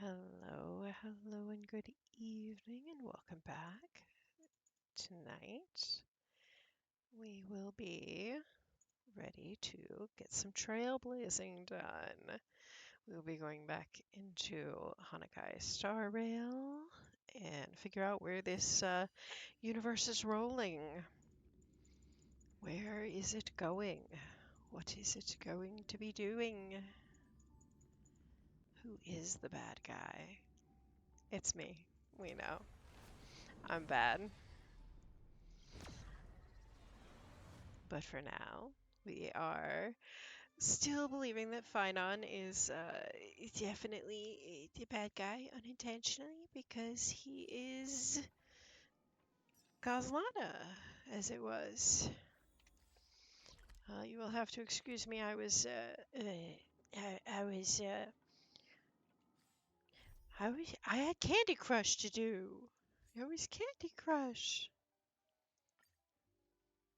Hello, and good evening, and welcome back. Tonight, we will be ready to get some trailblazing done. We'll be going back into Honkai Star Rail and figure out where this universe is rolling. Where is it going? What is it going to be doing? Who is the bad guy? It's me. We know. I'm bad. But for now, we are still believing that Finon is definitely the bad guy unintentionally because he is Gazlana, as it was. You will have to excuse me. I had Candy Crush to do. It was Candy Crush.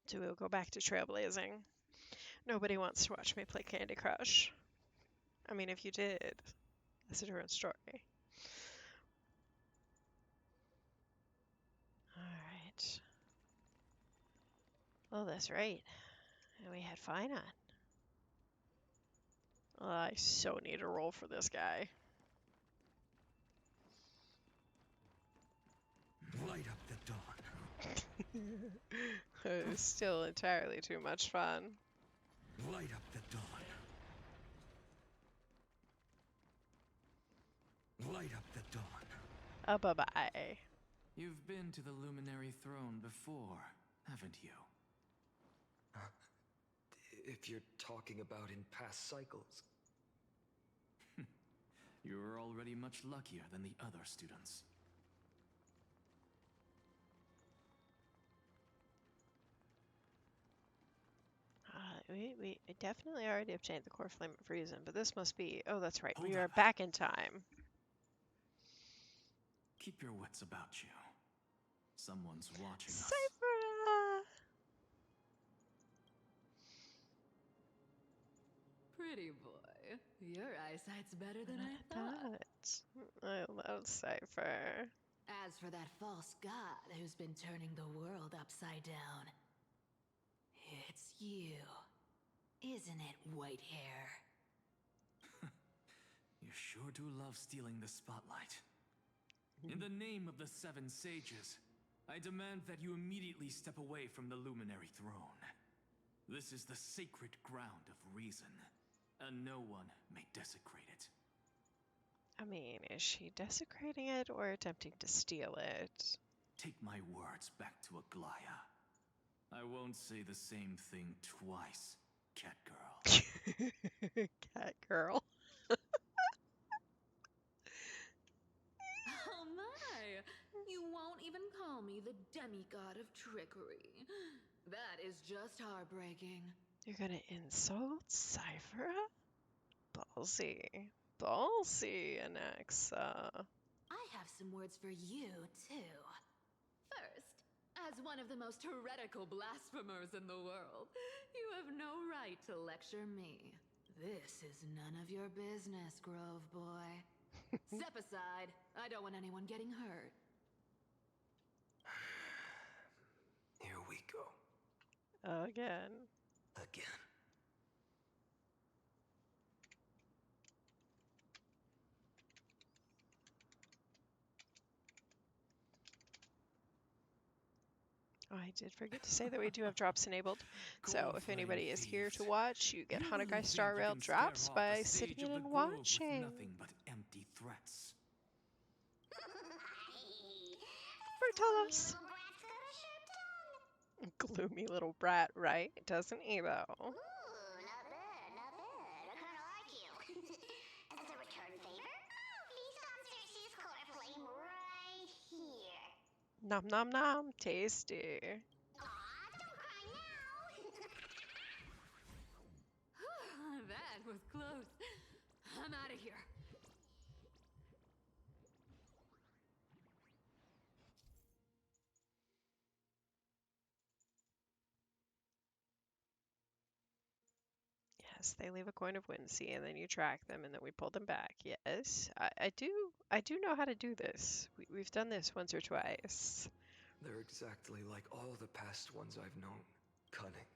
So we'll go back to trailblazing. Nobody wants to watch me play Candy Crush. I mean, if you did, that's a different story. Alright. Oh, that's right. And we had Finon. Oh, I so need a roll for this guy. Light up the dawn. It was still entirely too much fun. Light up the dawn. Light up the dawn. Bye-bye. You've been to the Luminary Throne before, haven't you? If you're talking about in past cycles. You're already much luckier than the other students. We definitely already obtained the core flame of reason, but this must be... Oh, that's right. Hold We are up. back in time. Keep your wits about you. Someone's watching us. Cypher! Pretty boy, your eyesight's better than I thought. I love Cypher. As for that false god who's been turning the world upside down, it's you, isn't it, white hair? You sure do love stealing the spotlight. In the name of the Seven Sages, I demand that you immediately step away from the Luminary Throne. This is the sacred ground of reason, and no one may desecrate it. I mean, is she desecrating it or attempting to steal it? Take my words back to Aglaya. I won't say the same thing twice, cat girl. Cat girl. Oh my! You won't even call me the demigod of trickery. That is just heartbreaking. You're gonna insult Cypher? Ballsy. Ballsy, Anaxa. I have some words for you, too. First, as one of the most heretical blasphemers in the world, you have no right to lecture me. This is none of your business, Grove Boy. Step aside. I don't want anyone getting hurt. Here we go. Again. Again. Oh, I did forget to say that we do have drops enabled. So if anybody is here to watch, you get You really Honkai think Star you Rail can scare drops off by a sitting sage in of and the grove with watching. nothing but empty threats. Bertolos. Gloomy little brat, right? Doesn't he, though? Ooh, not bad, not bad. I kinda like you. As a return favor, feast on Circe's core flame right here. Nom nom nom. Tasty. Aw, don't cry now. That was close. I'm out of here. Yes, they leave a coin of Whimsy, and then you track them, and then we pull them back. Yes, I do I do know how to do this. We've done this once or twice. They're exactly like all the past ones I've known. Cunning.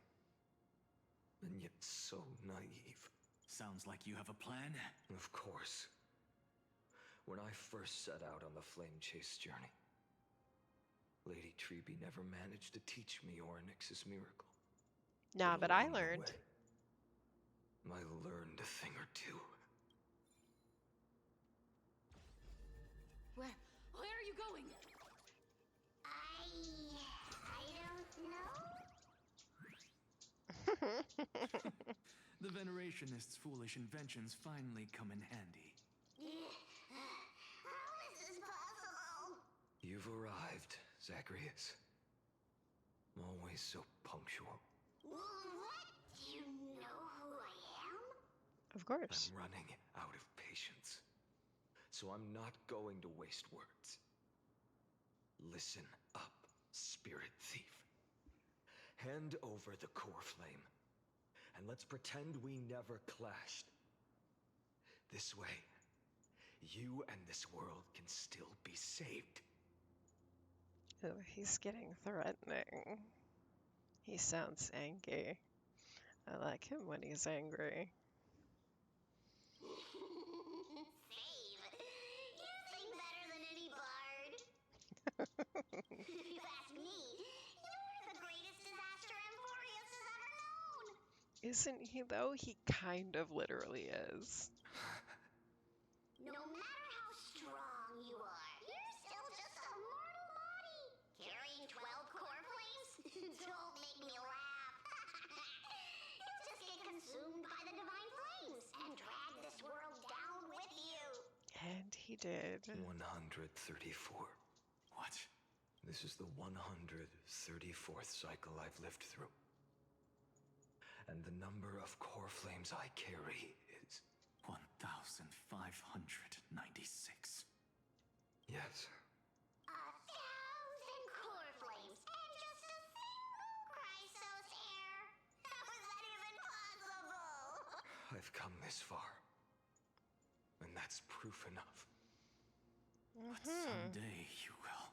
And yet so naive. Sounds like you have a plan. Of course. When I first set out on the Flame Chase journey, Lady Treby never managed to teach me Orynyx's miracle. Nah, but I along the learned. way, I learned a thing or two. Where are you going? I don't know. The Venerationists' foolish inventions finally come in handy. How is this possible? You've arrived, Zagreus. Always so punctual. What? Do you know who I am? Of course. I'm running out of patience. So I'm not going to waste words. Listen up, spirit thief. Hand over the core flame, and let's pretend we never clashed. This way, you and this world can still be saved. Oh, he's getting threatening. He sounds angry. I like him when he's angry. Save. You sing better than any bard. If you ask me, you're the greatest disaster Amphorius has ever known. Isn't he, though? He kind of literally is. No matter how strong you are, you're still just a mortal body. Carrying 12 core flames? Don't make me laugh. You'll just get consumed by the divine flames and drag this world down with you. And he did. 134. What? This is the 134th cycle I've lived through. And the number of core flames I carry is... 1,596. Yes. 1,000 core flames and just a single Chrysos hair. How is that even possible? I've come this far. And that's proof enough. But someday you will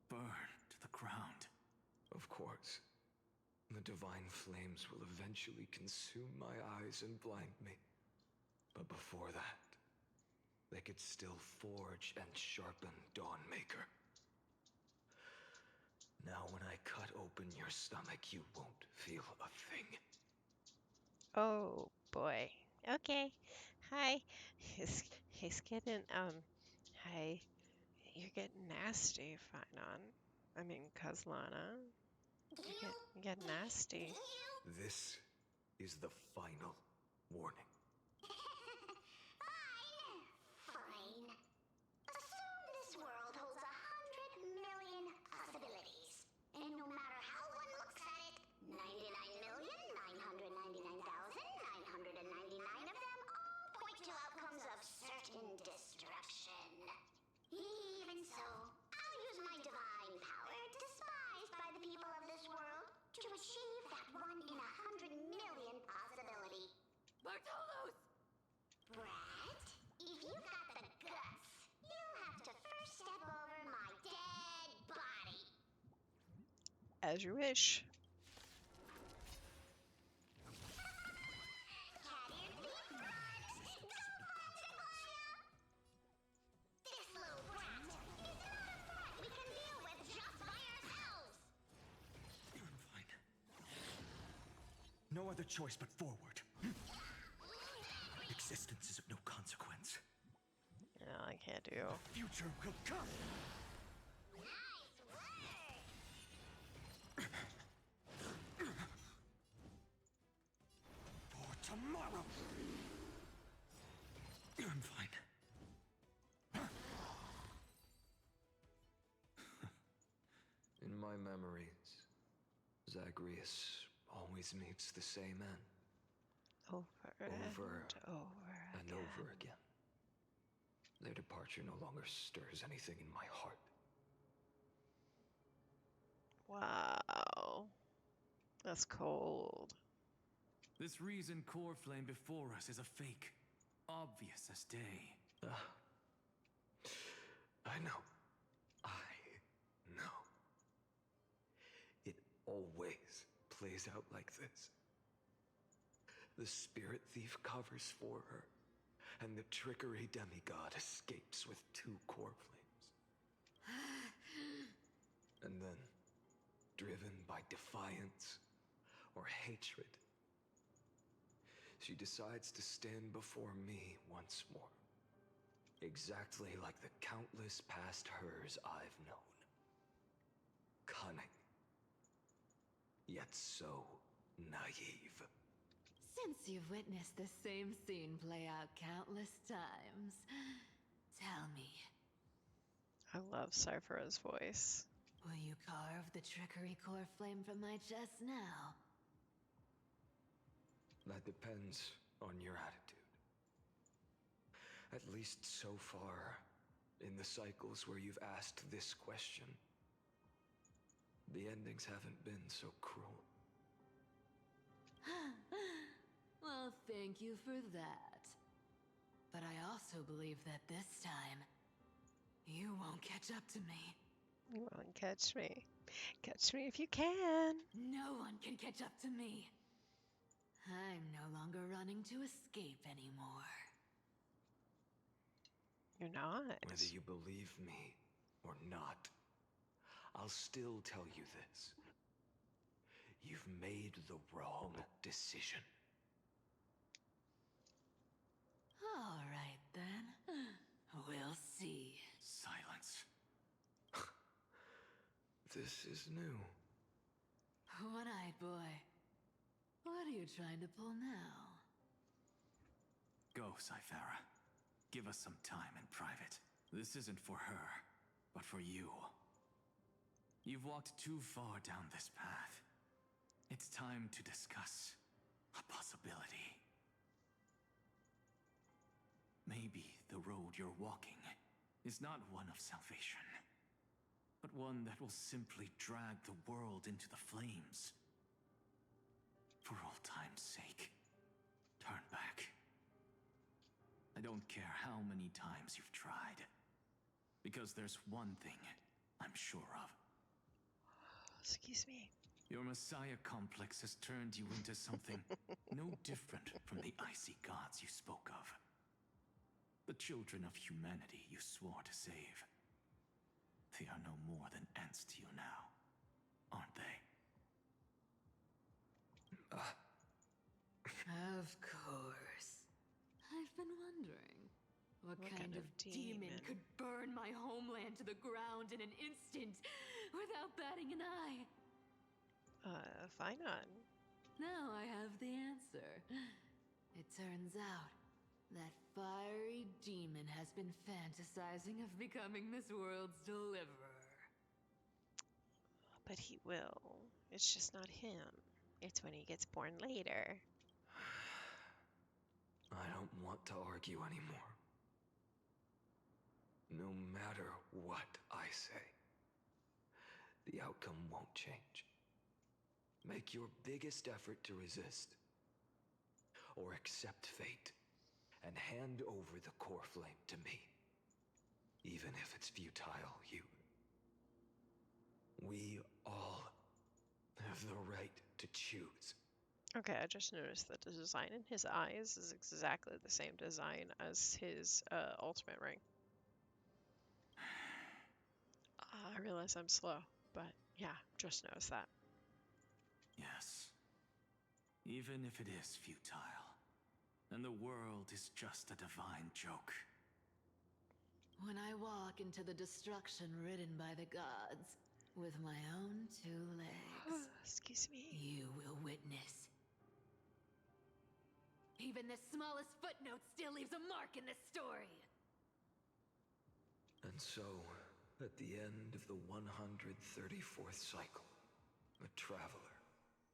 burn to the ground. Of course. The divine flames will eventually consume my eyes and blind me. But before that, they could still forge and sharpen Dawnmaker. Now when I cut open your stomach, you won't feel a thing. Oh, boy. Okay. Hi. He's getting, hi. You're getting nasty, Finon. I mean, Kazlana. You get nasty. This is the final warning. Fine. Assume this world holds 100 million possibilities. And no matter how one looks at it, 99,999,999 of them all point to outcomes of certain destruction. Even so, I'll use my divine power, despised by the people of this world, to achieve that 1 in 100 million possibility. Bartolos! Brad, if you've got the guts, you'll have to first step over my dead body. As you wish. Cat-eared thief, Brad! Don't multiply ya! This little brat is not a threat we can deal with just by ourselves! I'm fine. No other choice but forward. Existence is of no consequence. No, I can't do. Future will come. Nice work! For tomorrow. I'm fine. In my memories, Zagreus always meets the same end. Over, Over and over and again. over again. Their departure no longer stirs anything in my heart. Wow. That's cold. This reason core flame before us is a fake. Obvious as day. I know. I know. It always plays out like this. The spirit thief covers for her, and the trickery demigod escapes with 2 core flames. And then, driven by defiance or hatred, she decides to stand before me once more. Exactly like the countless past hers I've known. Cunning. Yet so naive. Since you've witnessed the same scene play out countless times, tell me, I love Cypher's voice. will you carve the trickery core flame from my chest now? That depends on your attitude. At least so far, in the cycles where you've asked this question, the endings haven't been so cruel. Well, thank you for that. But I also believe that this time, you won't catch up to me. You won't catch me. Catch me if you can. No one can catch up to me. I'm no longer running to escape anymore. You're not. Whether you believe me or not, I'll still tell you this. You've made the wrong decision. All right, then. We'll see. Silence. This is new. One-eyed boy. What are you trying to pull now? Go, Cyphera. Give us some time in private. This isn't for her, but for you. You've walked too far down this path. It's time to discuss a possibility. Maybe the road you're walking is not one of salvation, but one that will simply drag the world into the flames. For old time's sake, turn back. I don't care how many times you've tried, because there's one thing I'm sure of. Excuse me. Your Messiah complex has turned you into something no different from the icy gods you spoke of. The children of humanity you swore to save. They are no more than ants to you now, aren't they? Of course. I've been wondering, what kind of demon could burn my homeland to the ground in an instant without batting an eye? Finon. Now I have the answer. It turns out that fiery demon has been fantasizing of becoming this world's deliverer. But he will. It's just not him. It's when he gets born later. I don't want to argue anymore. No matter what I say, the outcome won't change. Make your biggest effort to resist, or accept fate, and hand over the core flame to me. Even if it's futile, we all have the right to choose. Okay, I just noticed that the design in his eyes is exactly the same design as his ultimate ring. I realize I'm slow, but yeah, just noticed that. Yes. Even if it is futile, and the world is just a divine joke. When I walk into the destruction ridden by the gods with my own 2 legs, Excuse me. you will witness. Even the smallest footnote still leaves a mark in this story. And so, at the end of the 134th cycle, the Traveler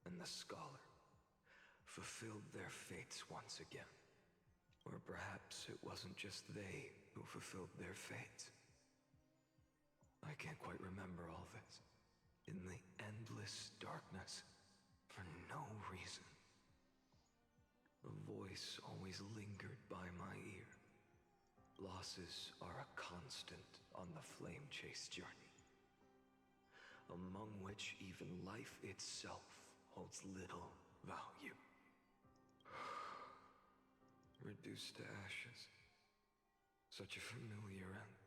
and the Scholar fulfilled their fates once again. Or perhaps it wasn't just they who fulfilled their fates. I can't quite remember all this. In the endless darkness, for no reason, a voice always lingered by my ear, losses are a constant on the flame chase journey, among which even life itself holds little value. Reduced to ashes. Such a familiar end.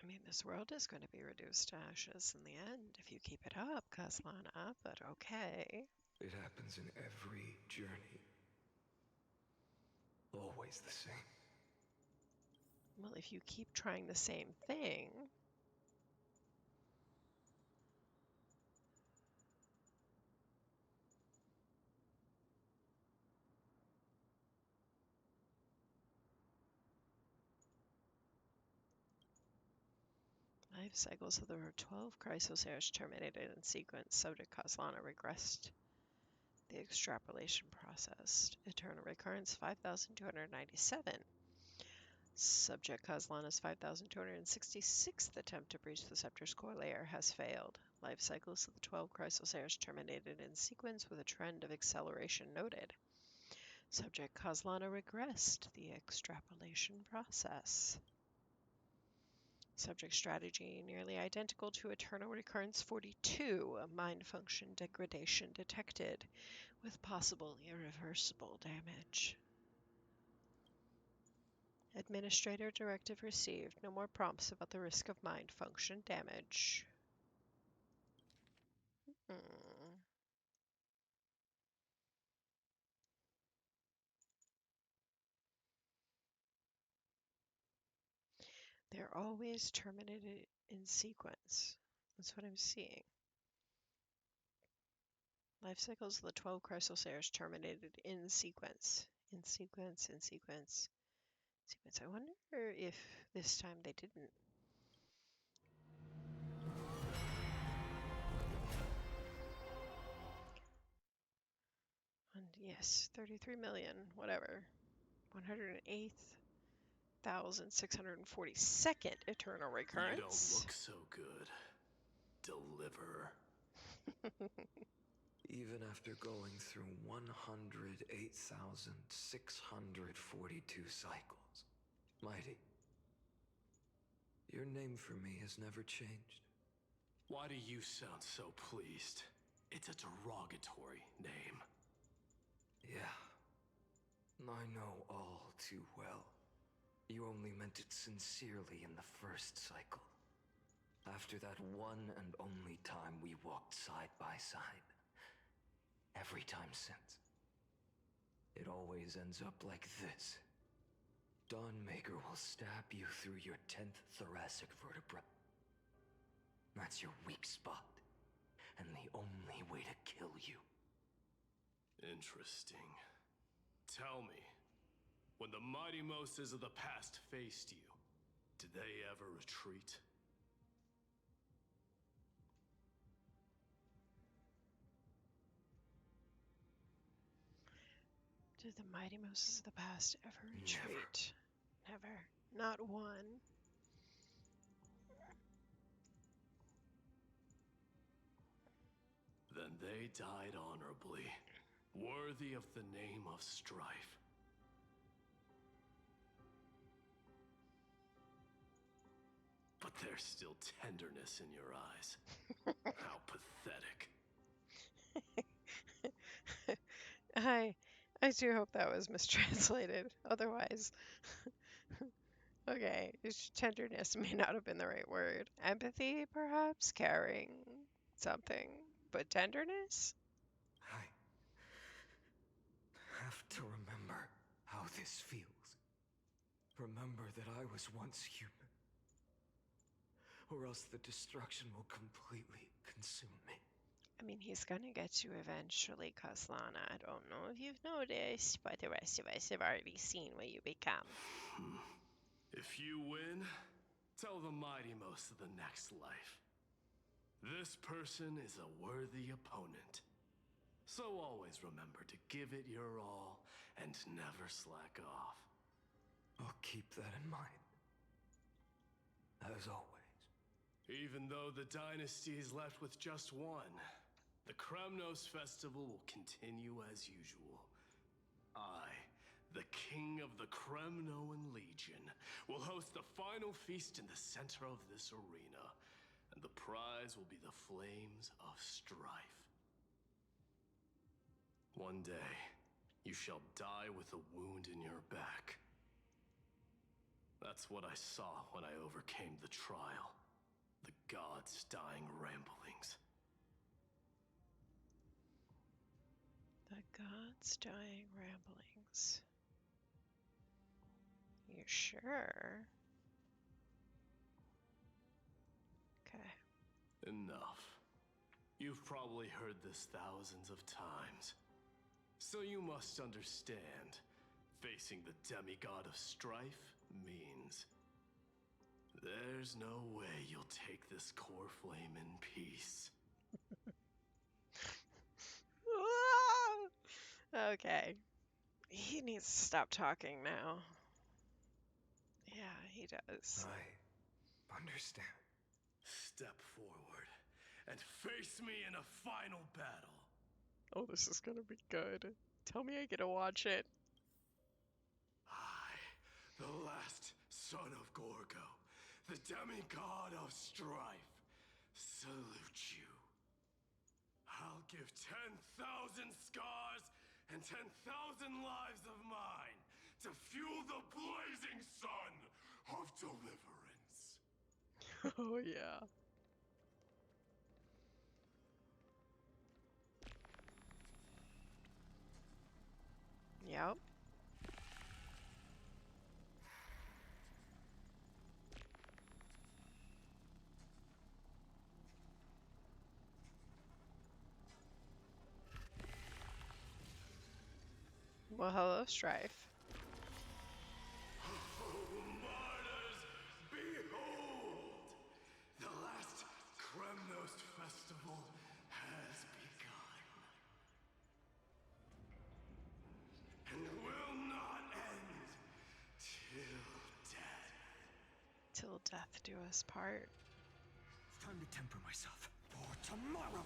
I mean, this world is going to be reduced to ashes in the end if you keep it up, Kaslana, but okay. It happens in every journey. Always the same. Well, if you keep trying the same thing, life cycles of the 12 chrysoseres terminated in sequence. Subject Kaslana regressed the extrapolation process. Eternal recurrence 5297. Subject Kaslana's 5266th attempt to breach the scepter's core layer has failed. Life cycles of the 12 chrysoseres terminated in sequence with a trend of acceleration noted. Subject Kaslana regressed the extrapolation process. Subject strategy nearly identical to Eternal Recurrence 42, a mind function degradation detected with possible irreversible damage. Administrator directive received. No more prompts about the risk of mind function damage. They're always terminated in sequence. That's what I'm seeing. Life cycles of the 12 chrysoseres terminated in sequence. In sequence, in sequence, sequence. I wonder if this time they didn't. And yes, 33 million, whatever. 108,642nd eternal recurrence. You don't look so good. Deliver. Even after going through 108,642 cycles. Mighty, your name for me has never changed. Why do you sound so pleased? It's a derogatory name. Yeah, I know all too well. You only meant it sincerely in the first cycle. After that one and only time we walked side by side. Every time since. It always ends up like this. Dawnmaker will stab you through your 10th thoracic vertebra. That's your weak spot, and the only way to kill you. Interesting. Tell me, when the mighty Moses of the past faced you, did they ever retreat? Did the mighty Moses of the past ever retreat? Never. Not one. Then they died honorably, worthy of the name of strife. But there's still tenderness in your eyes. How pathetic. I do hope that was mistranslated. Otherwise, okay, tenderness may not have been the right word. Empathy, perhaps, caring, something, but tenderness? I have to remember how this feels. Remember that I was once human. Or else the destruction will completely consume me. I mean, he's gonna get you eventually, Kaslana. I don't know if you've noticed, but the rest of us have already seen what you become. If you win, tell the mighty most of the next life. This person is a worthy opponent. So always remember to give it your all and never slack off. I'll keep that in mind. As always. Even though the dynasty is left with just one, the Kremnos festival will continue as usual. I, the king of the Kremnoan Legion, will host the final feast in the center of this arena, and the prize will be the Flames of Strife. One day, you shall die with a wound in your back. That's what I saw when I overcame the trial. The gods' dying ramblings. The gods' dying ramblings. You sure? Okay. Enough. You've probably heard this thousands of times. So you must understand, facing the demigod of strife means there's no way you'll take this core flame in peace. Okay. He needs to stop talking now. Yeah, he does. I understand. Step forward and face me in a final battle. Oh, this is gonna be good. Tell me I get to watch it. I, the last son of Gorgo, the demigod of strife, salute you. I'll give 10,000 scars and 10,000 lives of mine to fuel the blazing sun of deliverance. Oh, yeah. Yep. Well, hello, Strife. Martyrs, behold! The last Kremnos festival has begun. And will not end till death. Till death do us part. It's time to temper myself for tomorrow.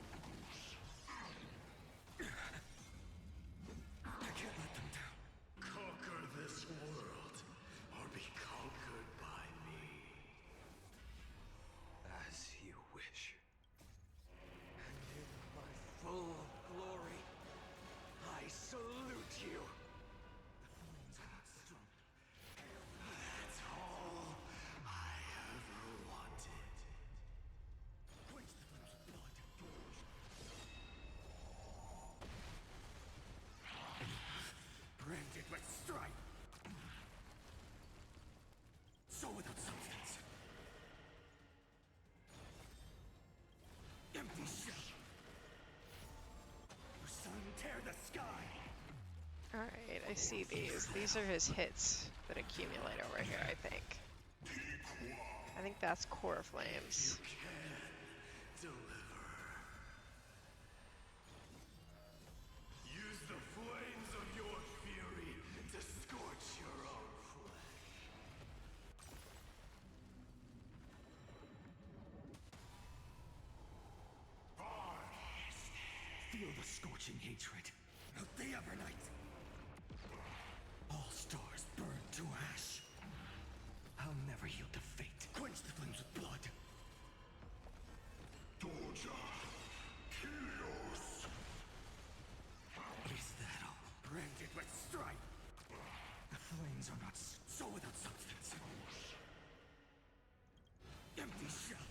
I can't let them down. Conquer this world, or be conquered by me. As you wish. And in my full glory, I salute you. That's all I ever wanted. Quench the flames of blood. Branded with strife. So without substance. Empty shell. Your sun tear the sky. Alright, I see these. These are his hits that accumulate over here, I think. I think that's core flames. Deliver. Use the flames of your fury to scorch your own flesh. Feel the scorching hatred of the Evernight. All stars burn to ash. I'll never yield to fate. Quench the flames with blood. Doja, Kyrios. Is that all? Branded with strife. The flames are not so without substance. Empty shell.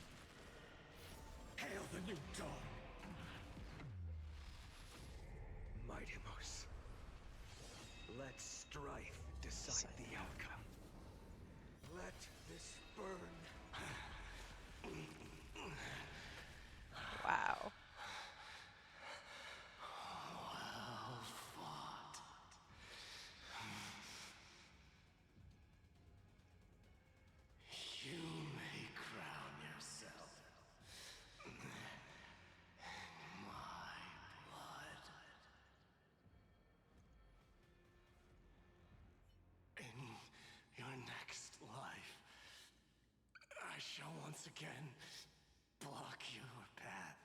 Hail the new dawn. Mightimus. Let strife decide the outcome. Let this burn. Wow. You may crown yourself in my blood. In your next life, I shall once again block your path.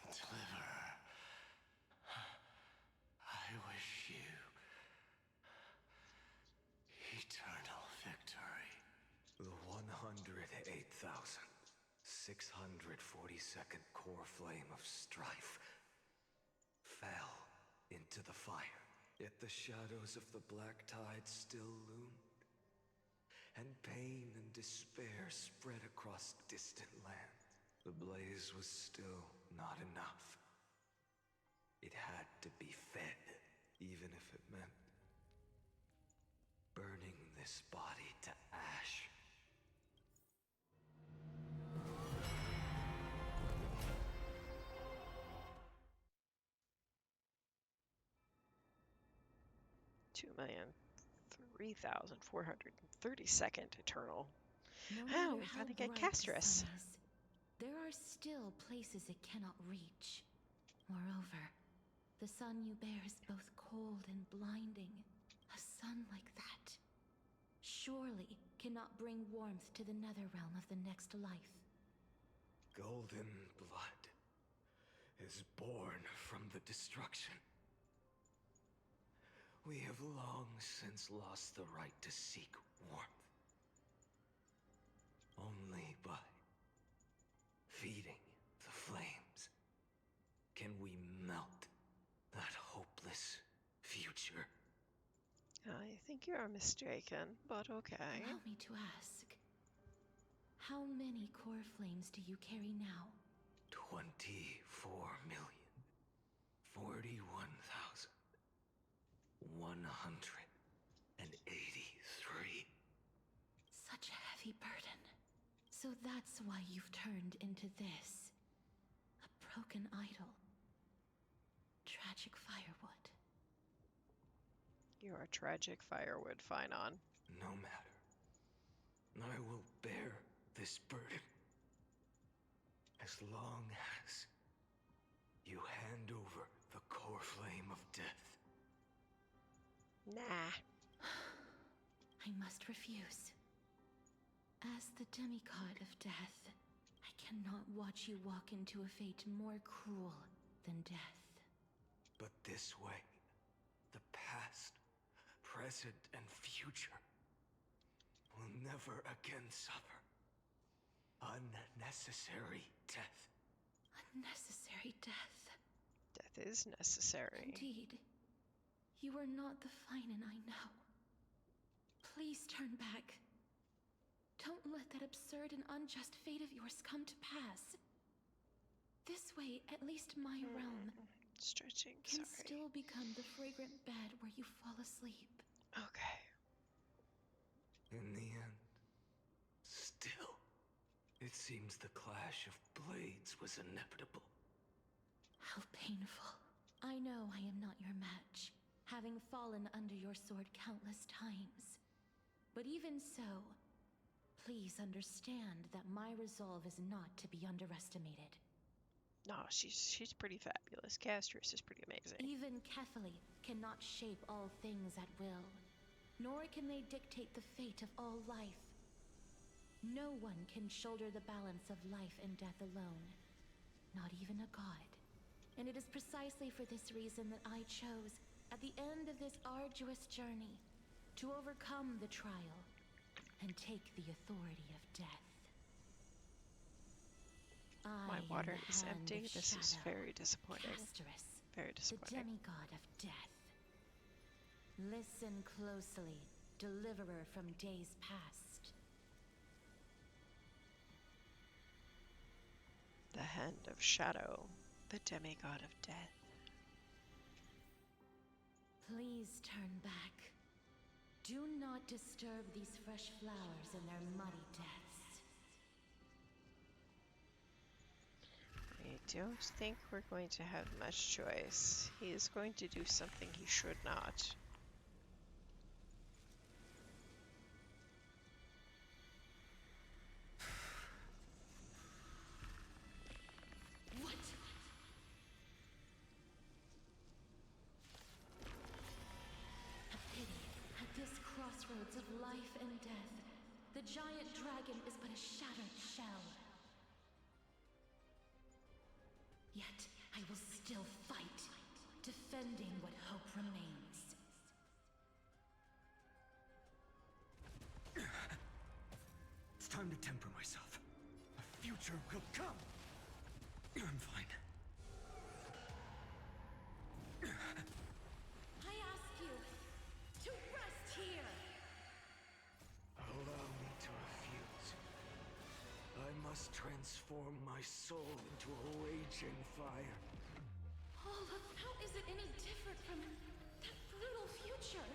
Deliver. 642nd core flame of strife fell into the fire. Yet the shadows of the black tide still loomed, and pain and despair spread across distant lands. The blaze was still not enough. It had to be fed, even if it meant burning this body to ash. Two million 3,432nd eternal. No Oh, matter we how finally get bright the Castris. sun is, there are still places it cannot reach. Moreover, the sun you bear is both cold and blinding. A sun like that surely cannot bring warmth to the netherrealm of the next life. Golden blood is born from the destruction. We have long since lost the right to seek warmth. Only by feeding the flames can we melt that hopeless future. I think you are mistaken, but okay. Allow me to ask, how many core flames do you carry now? 24,041,183. Such a heavy burden. So that's why you've turned into this. A broken idol. Tragic firewood. You are tragic firewood, Finon. No matter. I will bear this burden as long as you hand over the core flame of death. Nah. I must refuse. As the demigod of death, I cannot watch you walk into a fate more cruel than death. But this way, the past, present, and future will never again suffer unnecessary death. Unnecessary death. Death is necessary. Indeed. You are not the Finan I know. Please turn back. Don't let that absurd and unjust fate of yours come to pass. This way, at least my realm Stretching, can sorry. still become the fragrant bed where you fall asleep. Okay. In the end, still, it seems the clash of blades was inevitable. How painful. I know I am not your match, having fallen under your sword countless times. But even so, please understand that my resolve is not to be underestimated. No, she's pretty fabulous. Castris is pretty amazing. Even Kefali cannot shape all things at will, nor can they dictate the fate of all life. No one can shoulder the balance of life and death alone, not even a god. And it is precisely for this reason that I chose, at the end of this arduous journey, to overcome the trial and take the authority of death. My I am water the is hand empty. of This is shadow, very disappointing. Castris, Very the disappointing. demigod of death. Listen closely, deliverer from days past. The Hand of Shadow, the demigod of death. Please turn back. Do not disturb these fresh flowers in their muddy deaths. I don't think we're going to have much choice. He is going to do something he should not. What? A pity, at this crossroads of life and death, the giant dragon is but a shattered shell. Yet, I will still fight, defending what hope remains. It's time to temper myself. A few future will come. I'm fine. I ask you to rest here. Allow me to refuse. I must transform my soul into a raging fire. Olaf, how is it any different from that brutal future?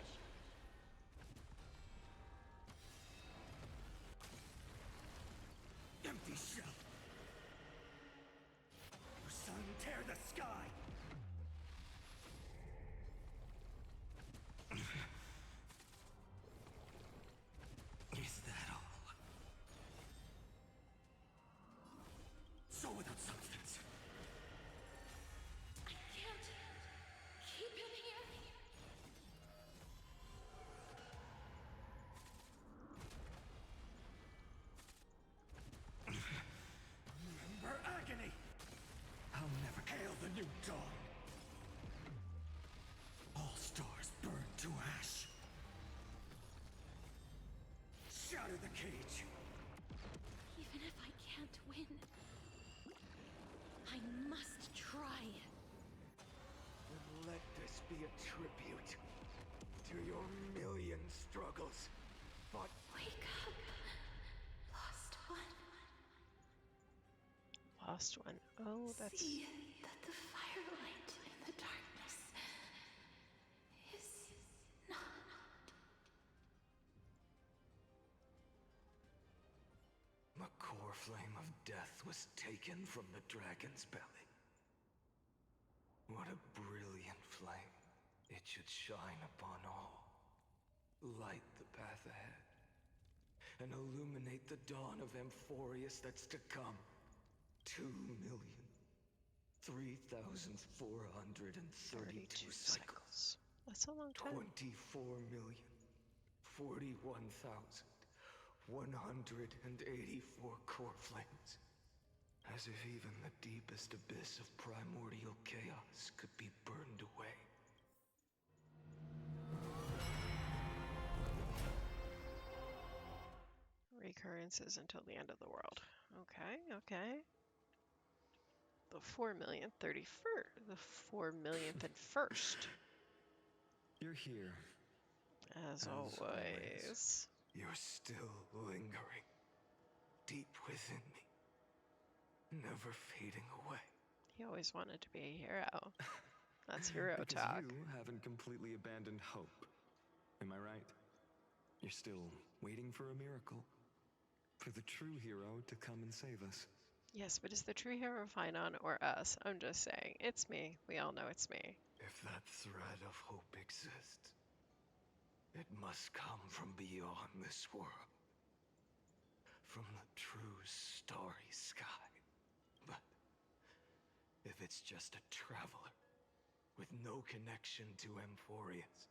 Empty shell. Your son tear the sky. Is that all? So without substance. I can't keep him here. Remember agony. I'll never hail the new dawn. All stars burn to ash. Shatter the cage. Even if I can't win, I must try. Then let this be a tribute to your million struggles. But Wake up, lost one. Lost one. Oh, that's See that the firelight in the darkness is not. the core flame of death was taken from the dragon's belly. What a brilliant flame. It should shine upon all. Light the path ahead. And illuminate the dawn of Amphorius that's to come. 2,003,432 cycles. That's a long time. 24,041,184 core flames. As if even the deepest abyss of primordial chaos could be burned away. Recurrences until the end of the world. Okay, okay. The 4,031st. The 4,000,001st. You're here. As always. always. You're still lingering. Deep within me. Never fading away. He always wanted to be a hero. That's hero Because talk. you haven't completely abandoned hope. Am I right? You're still waiting for a miracle. For the true hero to come and save us. Yes, but is the true hero Finon or us? I'm just saying. It's me. We all know it's me. If that thread of hope exists, it must come from beyond this world. From the true starry sky. But if it's just a traveler with no connection to Amphorius,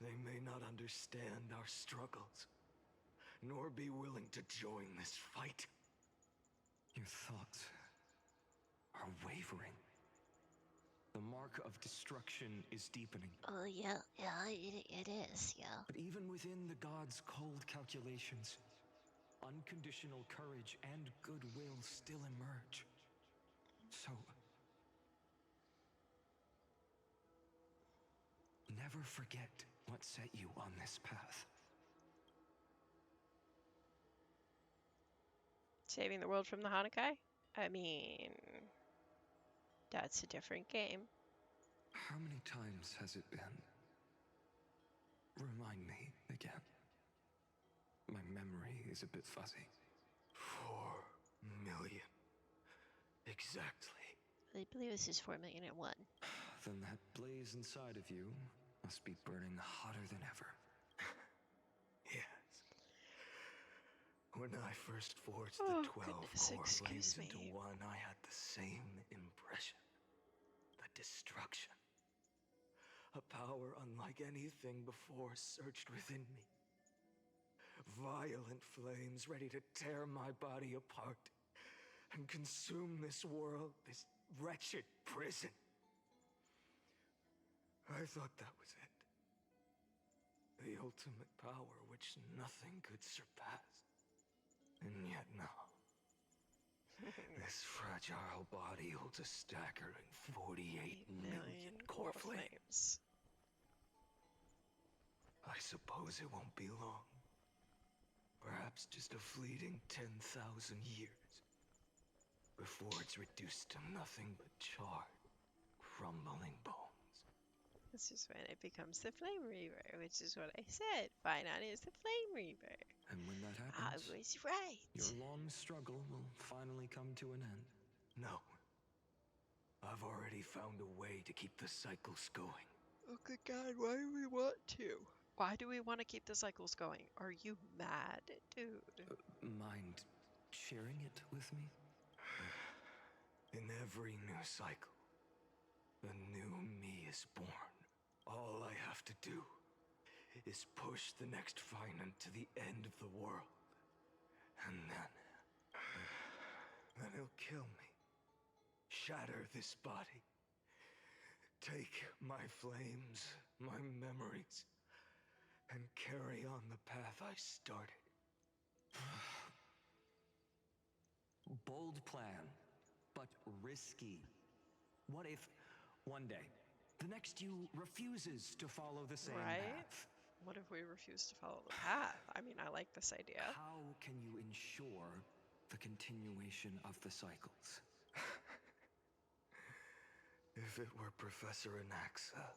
they may not understand our struggles, nor be willing to join this fight. Your thoughts are wavering. The mark of destruction is deepening. Oh, yeah, it is, yeah. But even within the gods' cold calculations, unconditional courage and goodwill still emerge. So, never forget what set you on this path. Saving the world from the Honkai? I mean, that's a different game. How many times has it been? Remind me again. My memory is a bit fuzzy. 4 million. Exactly. I believe this is 4,000,001. Then that blaze inside of you must be burning hotter than ever. Yes. When I first forged Oh, the 12 goodness, core excuse flames into me. one, I had the same impression. The destruction. A power unlike anything before surged within me. Violent flames ready to tear my body apart and consume this world, this wretched prison. I thought that was it. The ultimate power which nothing could surpass. And yet now, This fragile body holds a staggering 48 million core flames. flames. I suppose it won't be long. Perhaps just a fleeting 10,000 years. Before it's reduced to nothing but charred, crumbling bones. This is when it becomes the Flame Reaver, which is what I said. Finon is the Flame Reaver. And when that I happens, was right. your long struggle will finally come to an end. No. I've already found a way to keep the cycles going. Oh, good God, why do we want to? Why do we want to keep the cycles going? Are you mad, dude? Mind sharing it with me? In every new cycle, a new me is born. All I have to do is push the next Finan to the end of the world. And then he'll kill me. Shatter this body. Take my flames, my memories, and carry on the path I started. Bold plan, but risky. What if, one day, the next you refuses to follow the same Right? path? What if we refuse to follow the path? I mean, I like this idea. How can you ensure the continuation of the cycles? If it were Professor Anaxa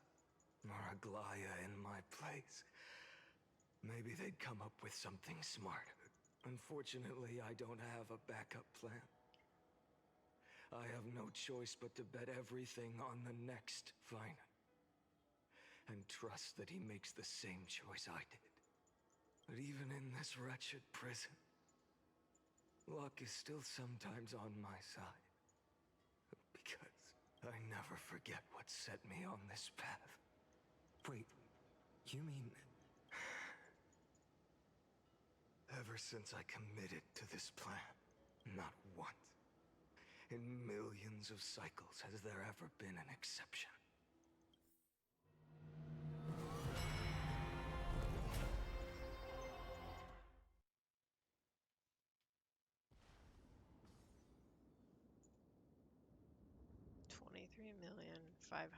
or Aglaya in my place, maybe they'd come up with something smart. Unfortunately, I don't have a backup plan. I have no choice but to bet everything on the next Finan. And trust that he makes the same choice I did. But even in this wretched prison, luck is still sometimes on my side. Because I never forget what set me on this path. Wait, you mean... Ever since I committed to this plan, not once, in millions of cycles, has there ever been an exception.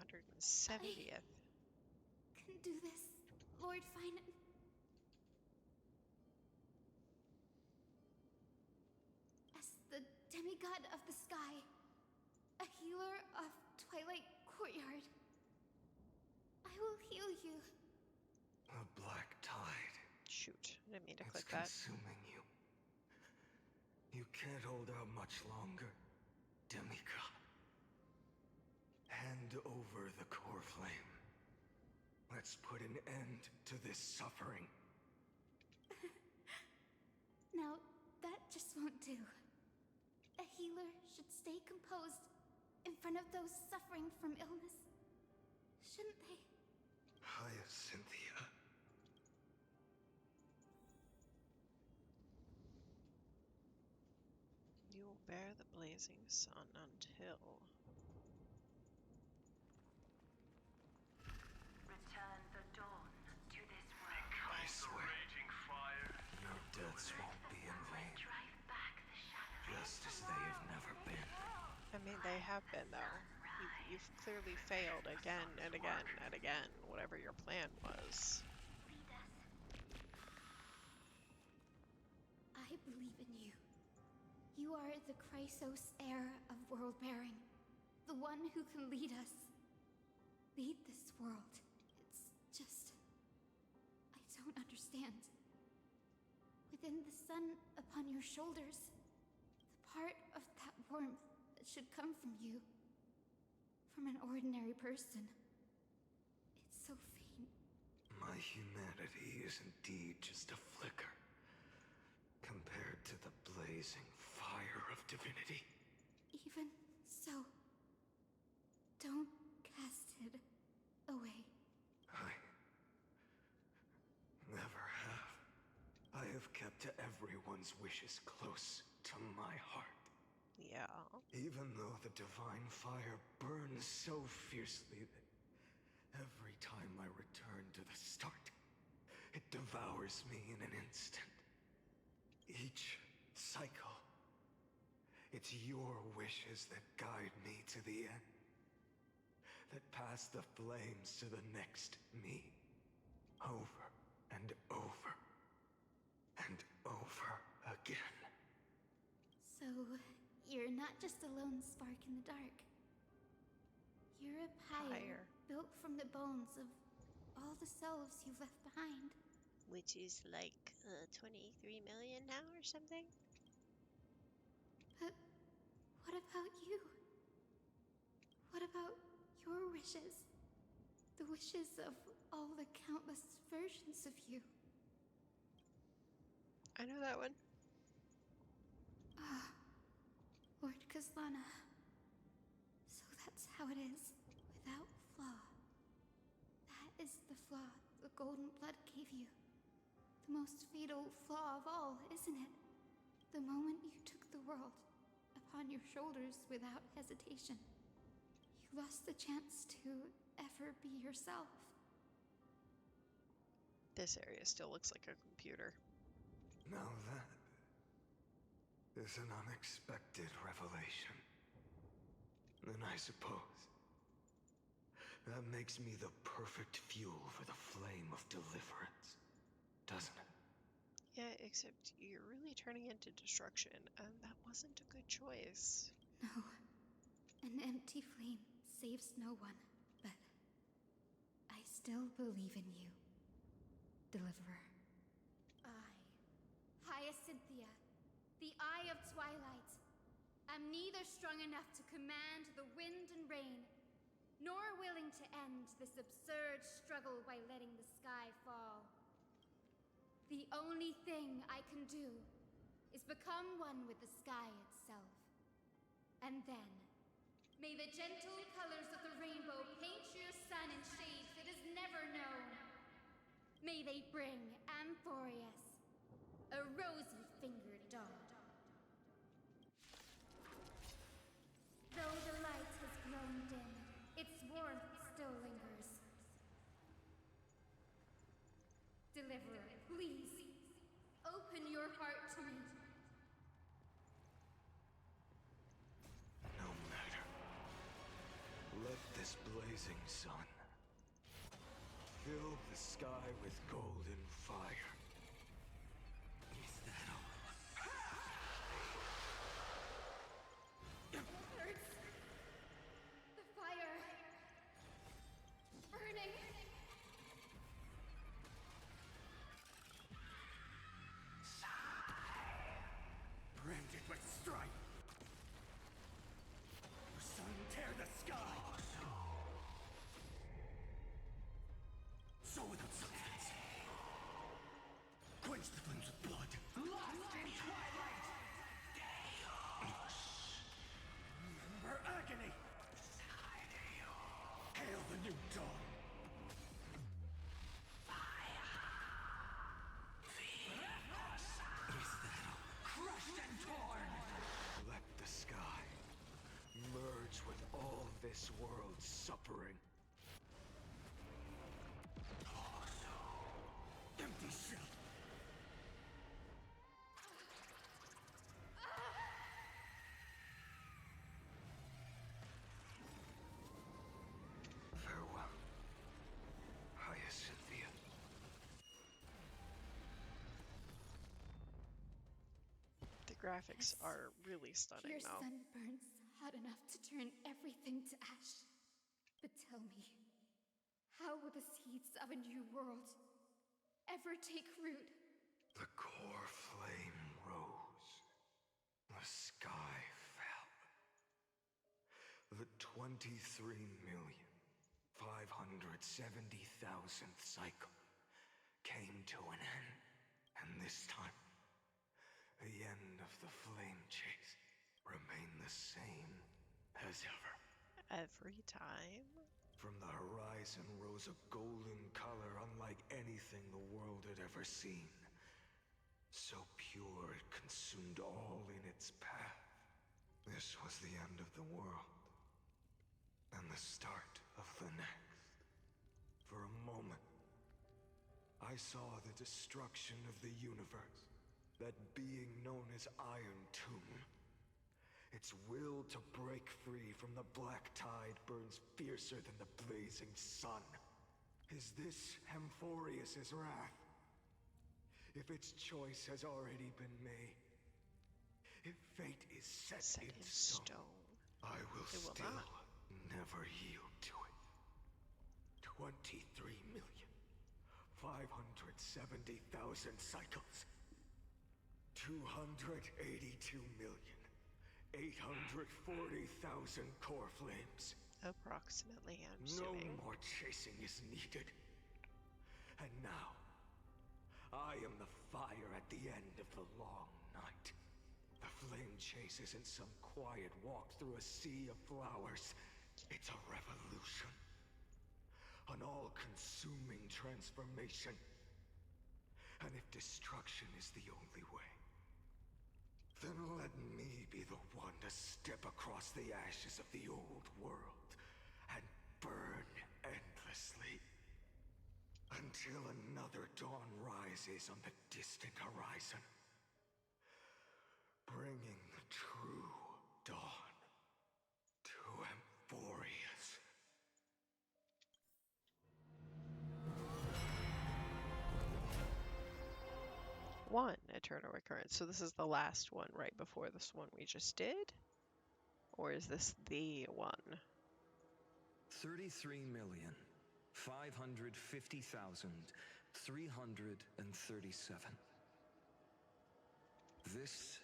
$23,570th. Can do this, Lord Finan. As the demigod of the sky, a healer of Twilight Courtyard, I will heal you. A black tide. Shoot, I didn't mean to It's click that. consuming you. You can't hold out much longer, demigod. Hand over the core flame. Let's put an end to this suffering. Now, that just won't do. A healer should stay composed in front of those suffering from illness. Shouldn't they? Hyacinthia. You will bear the blazing sun until... Return the dawn to this world. I swear, your deaths won't be in vain. Drive back the shadow. Just as they have never been. I mean, they have been, though. You've clearly failed again and again and again, whatever your plan was. Lead us. I believe in you. You are the Chrysos heir of world bearing. The one who can lead us. Lead this world. It's just... I don't understand. Within the sun upon your shoulders, the part of that warmth that should come from you, from an ordinary person. It's so faint. My humanity is indeed just a flicker compared to the blazing fire of divinity. Even so, don't cast it away. I never have. I have kept to everyone's wishes close to my heart. Yeah. Even though the divine fire burns so fiercely that every time I return to the start, it devours me in an instant. Each cycle, it It's your wishes that guide me to the end. That pass the flames to the next me. Over and over. And over again. So, you're not just a lone spark in the dark. You're a pyre built from the bones of all the selves you've left behind. Which is like 23 million now or something? But what about you? What about your wishes? The wishes of all the countless versions of you. I know that one. Ah, Lord Kazlana. So that's how it is, without flaw. That is the flaw the golden blood gave you. The most fatal flaw of all, isn't it? The moment you took the world upon your shoulders without hesitation, you lost the chance to ever be yourself. This area still looks like a computer. Now that is an unexpected revelation. Then I suppose that makes me the perfect fuel for the flame of deliverance, doesn't it? Yeah, except you're really turning into destruction, and that wasn't a good choice. No, an empty flame saves no one, but I still believe in you, Deliverer. Hyacinthia, the Eye of Twilight, am neither strong enough to command the wind and rain, nor willing to end this absurd struggle by letting the sky fall. The only thing I can do is become one with the sky itself. And then, may the gentle colors of the rainbow paint your sun in shades it has never known. May they bring Amphorius, a rosy-fingered dog. Though the light has grown dim, its warmth still lingers. Deliverer, please, open your heart to me. No matter. Let this blazing sun fill the sky with golden fire. Is that all? It hurts. The fire. Burning. Branded with strife. Your sun tear the sky. So without substance. Quench the flames with blood. Lost in twilight. Remember agony. Hail the new dawn. Crushed and torn. Let the sky merge with all this world's suffering. Empty shell. Farewell, Hyacinthia. The graphics are really stunning, Your though. sun burns hot enough to turn everything to ash. But tell me, how will the seeds of a new world ever take root? The core flame rose. The sky fell. The 23,570,000th cycle came to an end. And this time, the end of the flame chase remained the same as ever. Every time. From the horizon rose a golden color unlike anything the world had ever seen. So pure it consumed all in its path. This was the end of the world. And the start of the next. For a moment, I saw the destruction of the universe. That being known as Iron Tomb. Its will to break free from the black tide burns fiercer than the blazing sun. Is this Amphorius's wrath? If its choice has already been made, if fate is set in stone, I will It will still not. never yield to it. 23,570,000 cycles. 282,840,000 core flames. Approximately, I'm No assuming. more chasing is needed. And now, I am the fire at the end of the long night. The flame chase isn't some quiet walk through a sea of flowers. It's a revolution. An all-consuming transformation. And if destruction is the only way, then let me be the one to step across the ashes of the old world and burn endlessly. Until another dawn rises on the distant horizon, bringing the true dawn to Amphorius. One eternal recurrence. So this is the last one right before this one we just did? Or is this the one? 33,550,337. This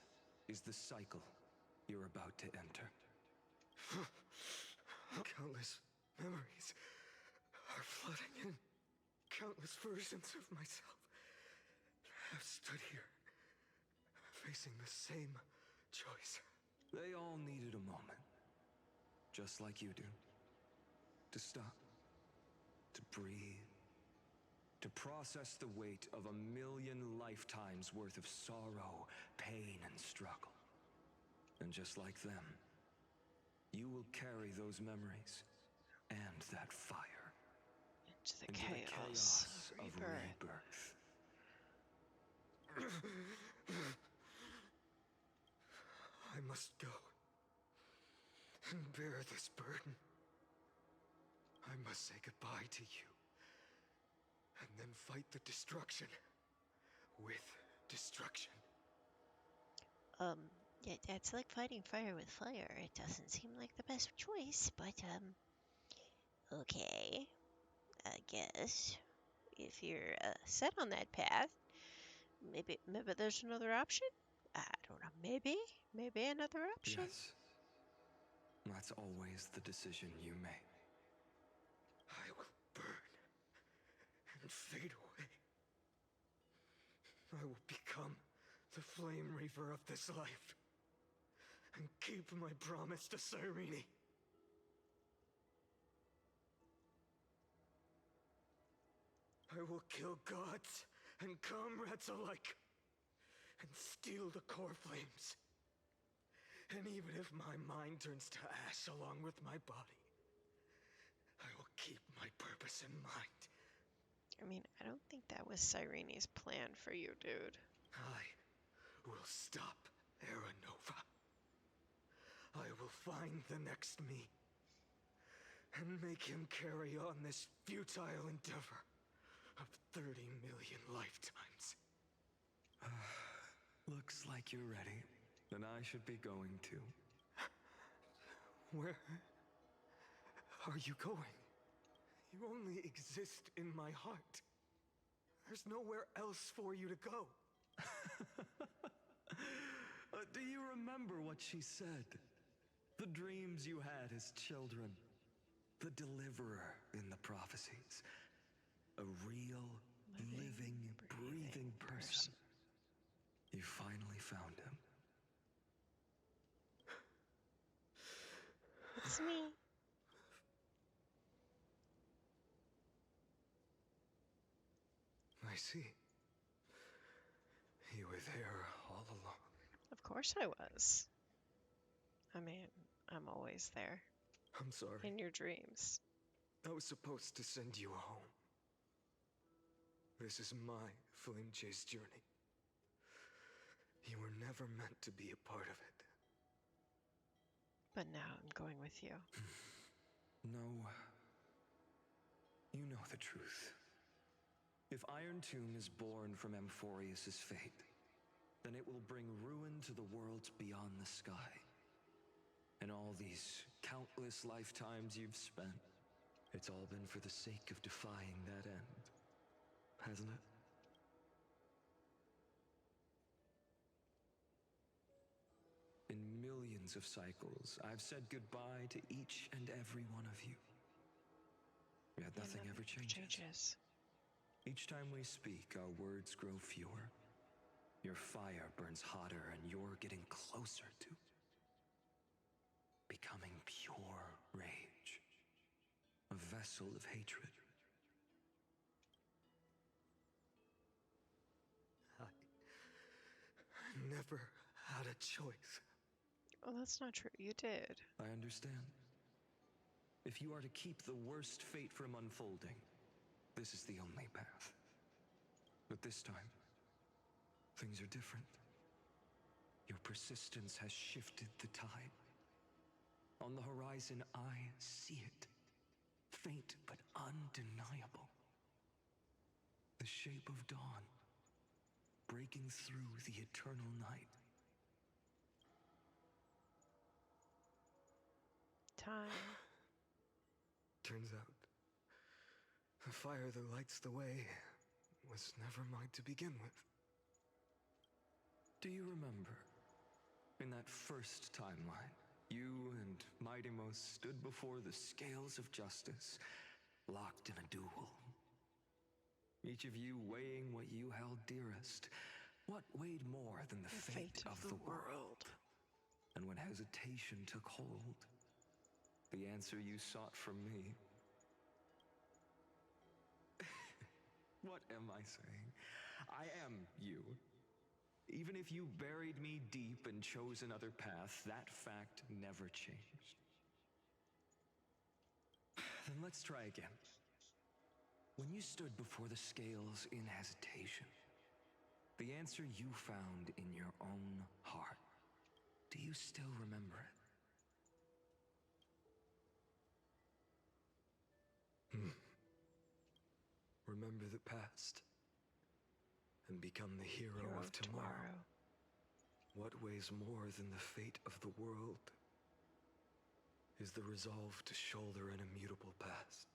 is the cycle you're about to enter. Countless memories are flooding in. Countless versions of myself have stood here, facing the same choice. They all needed a moment, just like you do. To stop, to breathe, to process the weight of 1,000,000 lifetimes worth of sorrow, pain, and struggle. And just like them, you will carry those memories and that fire Into the into chaos, the chaos of of rebirth. I must go and bear this burden. I must say goodbye to you, and then fight the destruction with destruction. Yeah, that's like fighting fire with fire. It doesn't seem like the best choice, but, okay. I guess. If you're, set on that path, maybe there's another option? I don't know. Maybe another option. Yes, that's always the decision you make. I will burn and fade away. I will become the flame reaver of this life and keep my promise to Cyrene. I will kill gods and comrades alike and steal the core flames. And even if my mind turns to ash along with my body, I will keep my purpose in mind. I mean, I don't think that was Cyrene's plan for you, dude. I will stop Aranova. I will find the next me and make him carry on this futile endeavor of 30 million lifetimes. Looks like you're ready. Then I should be going too. Where are you going? You only exist in my heart. There's nowhere else for you to go. Do you remember what she said? The dreams you had as children. The deliverer in the prophecies. A real, living, breathing person. You finally found him. It's me. I see. You were there all along. Of course I was. I mean, I'm always there. I'm sorry. In your dreams. I was supposed to send you home. This is my flame chase journey. You were never meant to be a part of it. But now I'm going with you. No. You know the truth. If Iron Tomb is born from Amphorius' fate, then it will bring ruin to the worlds beyond the sky. And all these countless lifetimes you've spent, it's all been for the sake of defying that end, hasn't it? In millions of cycles, I've said goodbye to each and every one of you. Yet Yeah, nothing ever changes. Each time we speak, our words grow fewer. Your fire burns hotter, and you're getting closer to becoming pure rage. A vessel of hatred. I never had a choice. Well, that's not true. You did. I understand. If you are to keep the worst fate from unfolding, this is the only path. But this time, things are different. Your persistence has shifted the tide. On the horizon, I see it. Faint but undeniable. The shape of dawn, breaking through the eternal night. Time. Turns out, the fire that lights the way was never mine to begin with. Do you remember, in that first timeline, you and Mightymost stood before the scales of justice, locked in a duel? Each of you weighing what you held dearest. What weighed more than the fate of the world? And when hesitation took hold, the answer you sought from me. What am I saying? I am you. Even if you buried me deep and chose another path, that fact never changed. Then let's try again. When you stood before the scales in hesitation, the answer you found in your own heart, do you still remember it? Remember the past and become the hero of tomorrow. What weighs more than the fate of the world is the resolve to shoulder an immutable past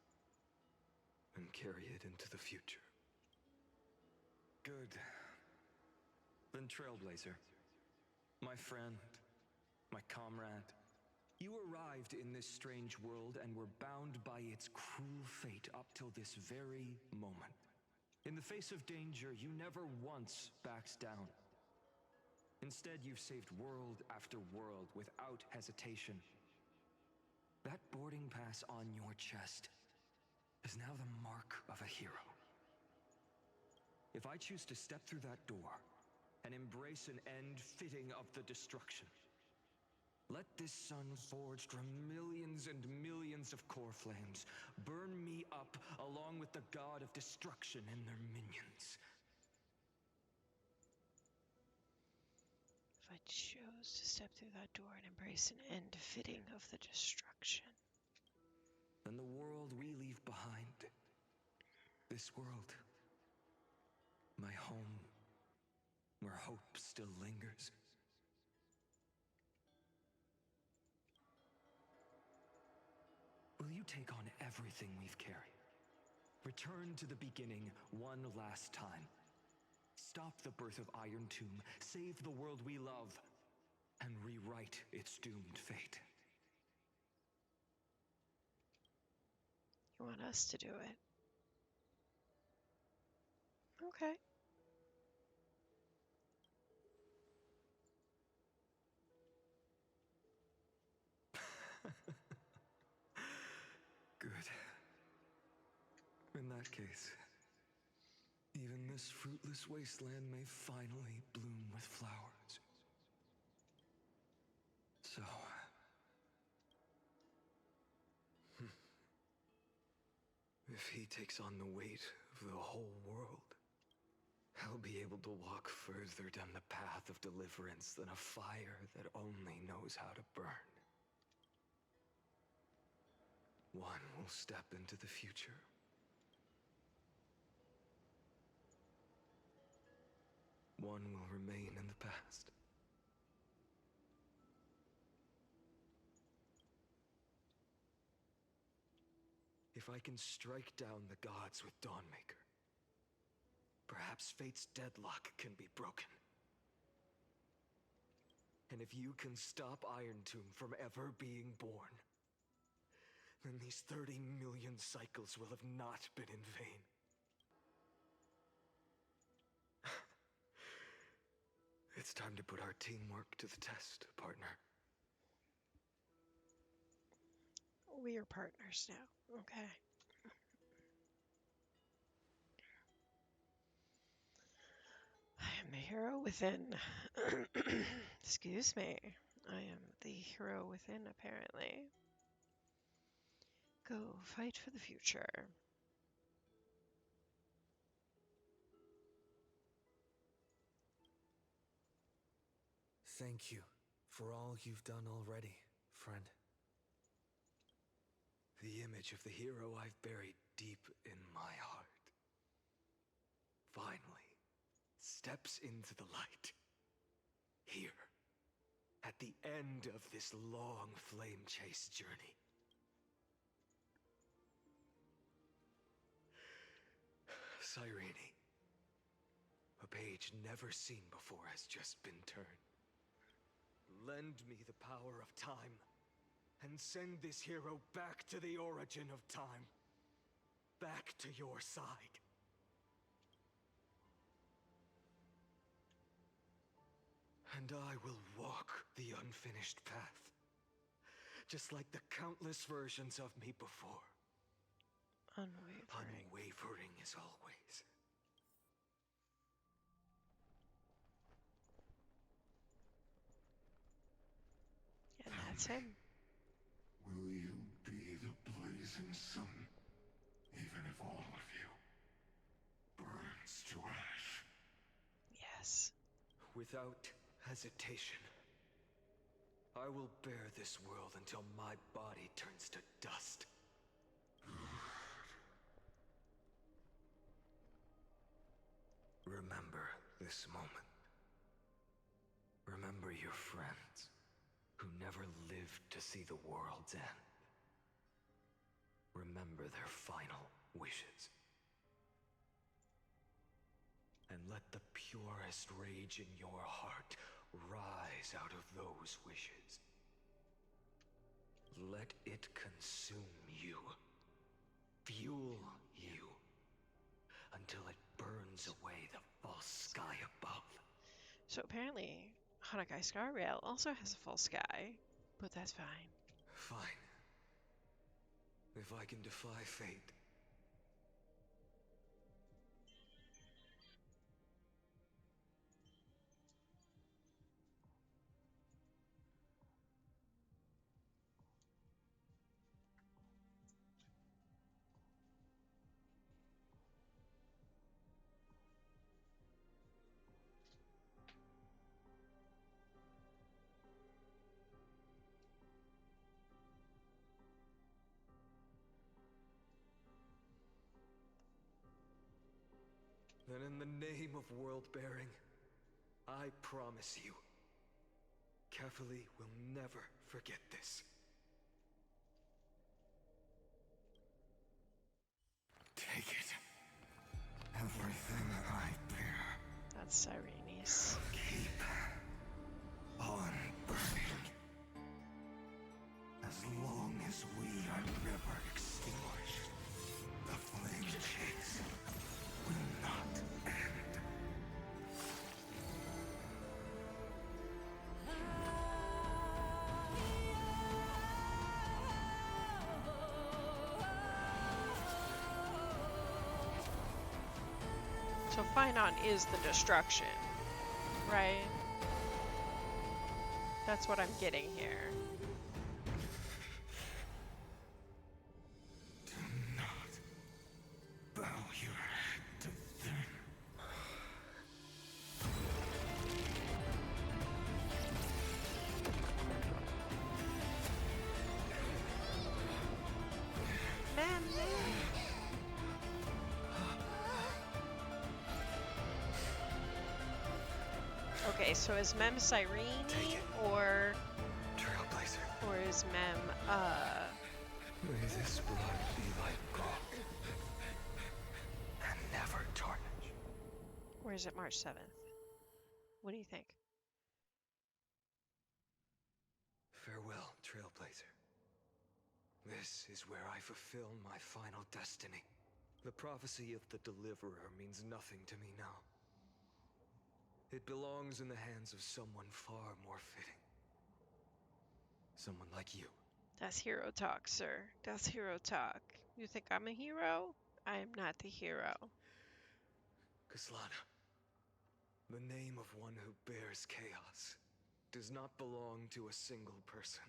and carry it into the future. Good. Then Trailblazer, my friend, my comrade, you arrived in this strange world and were bound by its cruel fate up till this very moment. In the face of danger, you never once backed down. Instead, you've saved world after world without hesitation. That boarding pass on your chest is now the mark of a hero. If I choose to step through that door and embrace an end fitting of the destruction, let this sun forged from millions and millions of core flames burn me up along with the god of destruction and their minions. If I chose to step through that door and embrace an end fitting of the destruction, Then the world we leave behind, this world, my home, where hope still lingers. Will you take on everything we've carried? Return to the beginning one last time. Stop the birth of Iron Tomb, save the world we love, and rewrite its doomed fate. you want us to do it? Okay. Good. In that case, even this fruitless wasteland may finally bloom with flowers. So, If he takes on the weight of the whole world, I'll be able to walk further down the path of deliverance than a fire that only knows how to burn. One will step into the future. One will remain in the past. If I can strike down the gods with Dawnmaker, perhaps fate's deadlock can be broken. And if you can stop Iron Tomb from ever being born, then these 30 million cycles will have not been in vain. It's time to put our teamwork to the test, partner. We are partners now, okay? I am the hero within. Excuse me. I am the hero within, apparently. Go fight for the future. Thank you for all you've done already, friend. The image of the hero I've buried deep in my heart finally steps into the light. Here, at the end of this long flame chase journey. Cyrene, a page never seen before has just been turned. Lend me the power of time, and send this hero back to the origin of time. Back to your side. And I will walk the unfinished path, just like the countless versions of me before. Unwavering. Unwavering as always. And that's him. Will you be the blazing sun, even if all of you burns to ash? Yes. Without hesitation, I will bear this world until my body turns to dust. Remember this moment. Remember your friends who never lived to see the world's end. Remember their final wishes. And let the purest rage in your heart rise out of those wishes. Let it consume you, fuel you, until it burns away the false sky above. So apparently, Honkai Star Rail also has a full sky, but that's fine. Fine. If I can defy fate. Then in the name of world-bearing, I promise you, Kefali will never forget this. Take it. Everything I bear. That's Cyrene's. Keep on burning. As long as we are never extinguished, the flame chase will not end. So Finon is the destruction, right? That's what I'm getting here. Do not bow your head to them. Okay, so is Mem Cyrene Take it. or Trailblazer. is Mem May this blood be like gold and never tarnish. or is it March 7th? What do you think? Farewell, Trailblazer. This is where I fulfill my final destiny. The prophecy of the Deliverer means nothing to me now. It belongs in the hands of someone far more fitting. Someone like you. That's hero talk, sir. That's hero talk. You think I'm a hero? I am not the hero. Kaslana, the name of one who bears chaos does not belong to a single person.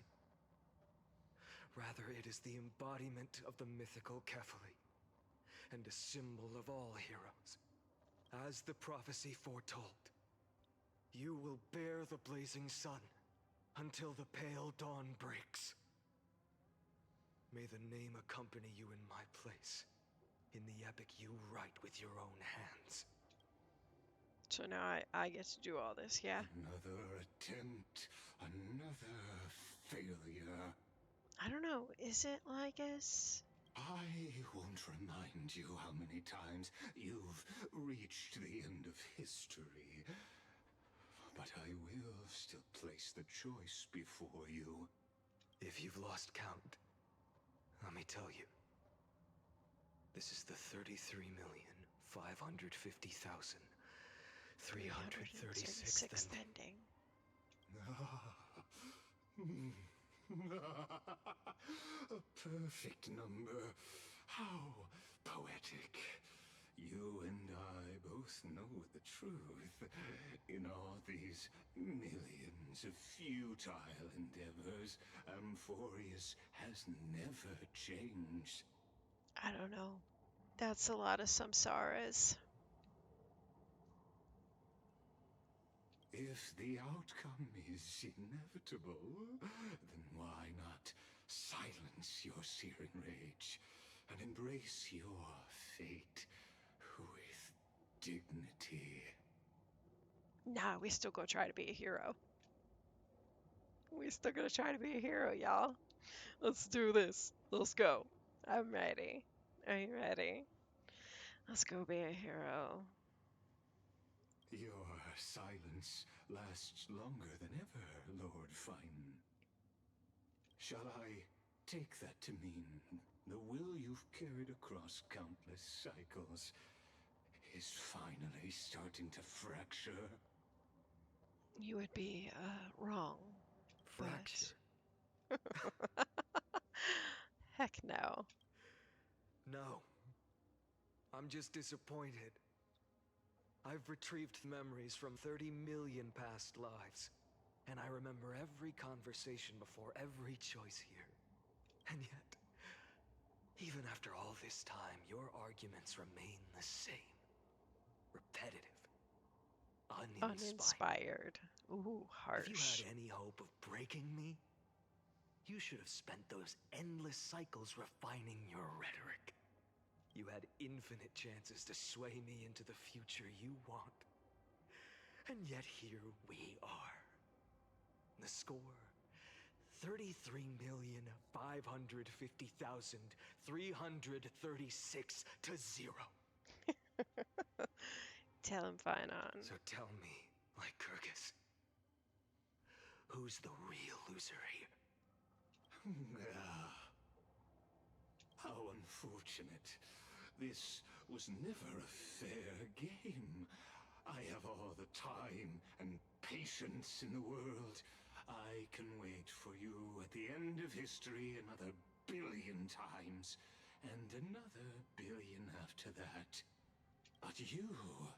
Rather, it is the embodiment of the mythical Kefali, and a symbol of all heroes. As the prophecy foretold, you will bear the blazing sun until the pale dawn breaks. May the name accompany you in my place, in the epic you write with your own hands. So now I get to do all this, yeah? Another attempt, another failure. I don't know. Is it Lygus? I won't remind you how many times you've reached the end of history, but I will still place the choice before you. If you've lost count, let me tell you. This is the 33,550,336th ending. A perfect number. How poetic. You and I both know the truth. In all these millions of futile endeavors, Amphorius has never changed. I don't know. That's a lot of samsaras. If the outcome is inevitable, then why not silence your searing rage and embrace your fate with dignity? Nah, we still gonna try to be a hero. We still gonna try to be a hero, y'all. Let's do this. Let's go. I'm ready. Are you ready? Let's go be a hero. Your silence lasts longer than ever, Lord Fine. Shall I take that to mean the will you've carried across countless cycles is finally starting to fracture? You would be wrong. Fracture? But heck no. No. I'm just disappointed. I've retrieved memories from 30 million past lives, and I remember every conversation before every choice here. And yet, even after all this time, your arguments remain the same. Repetitive. Uninspired. Uninspired. Ooh, If you harsh. had any hope of breaking me, you should have spent those endless cycles refining your rhetoric. You had infinite chances to sway me into the future you want. And yet here we are. The score, 33,550,336 to 0. Tell him fine on. So tell me, like Kyrgyz, who's the real loser here? How unfortunate. This was never a fair game. I have all the time and patience in the world. I can wait for you at the end of history another billion times, and another billion after that. But you will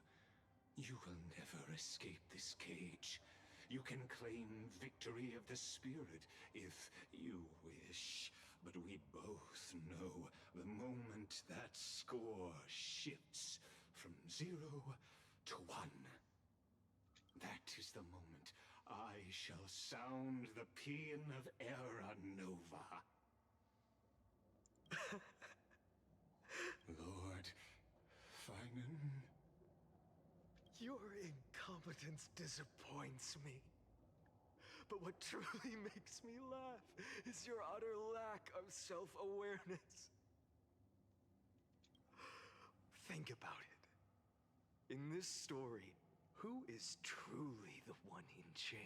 never escape this cage. You can claim victory of the spirit if you wish. But we both know the moment that score shifts from 0 to 1. That is the moment I shall sound the paean of Era Nova. Lord Finan? You're in competence disappoints me. But what truly makes me laugh is your utter lack of self-awareness. Think about it. In this story, who is truly the one in chains?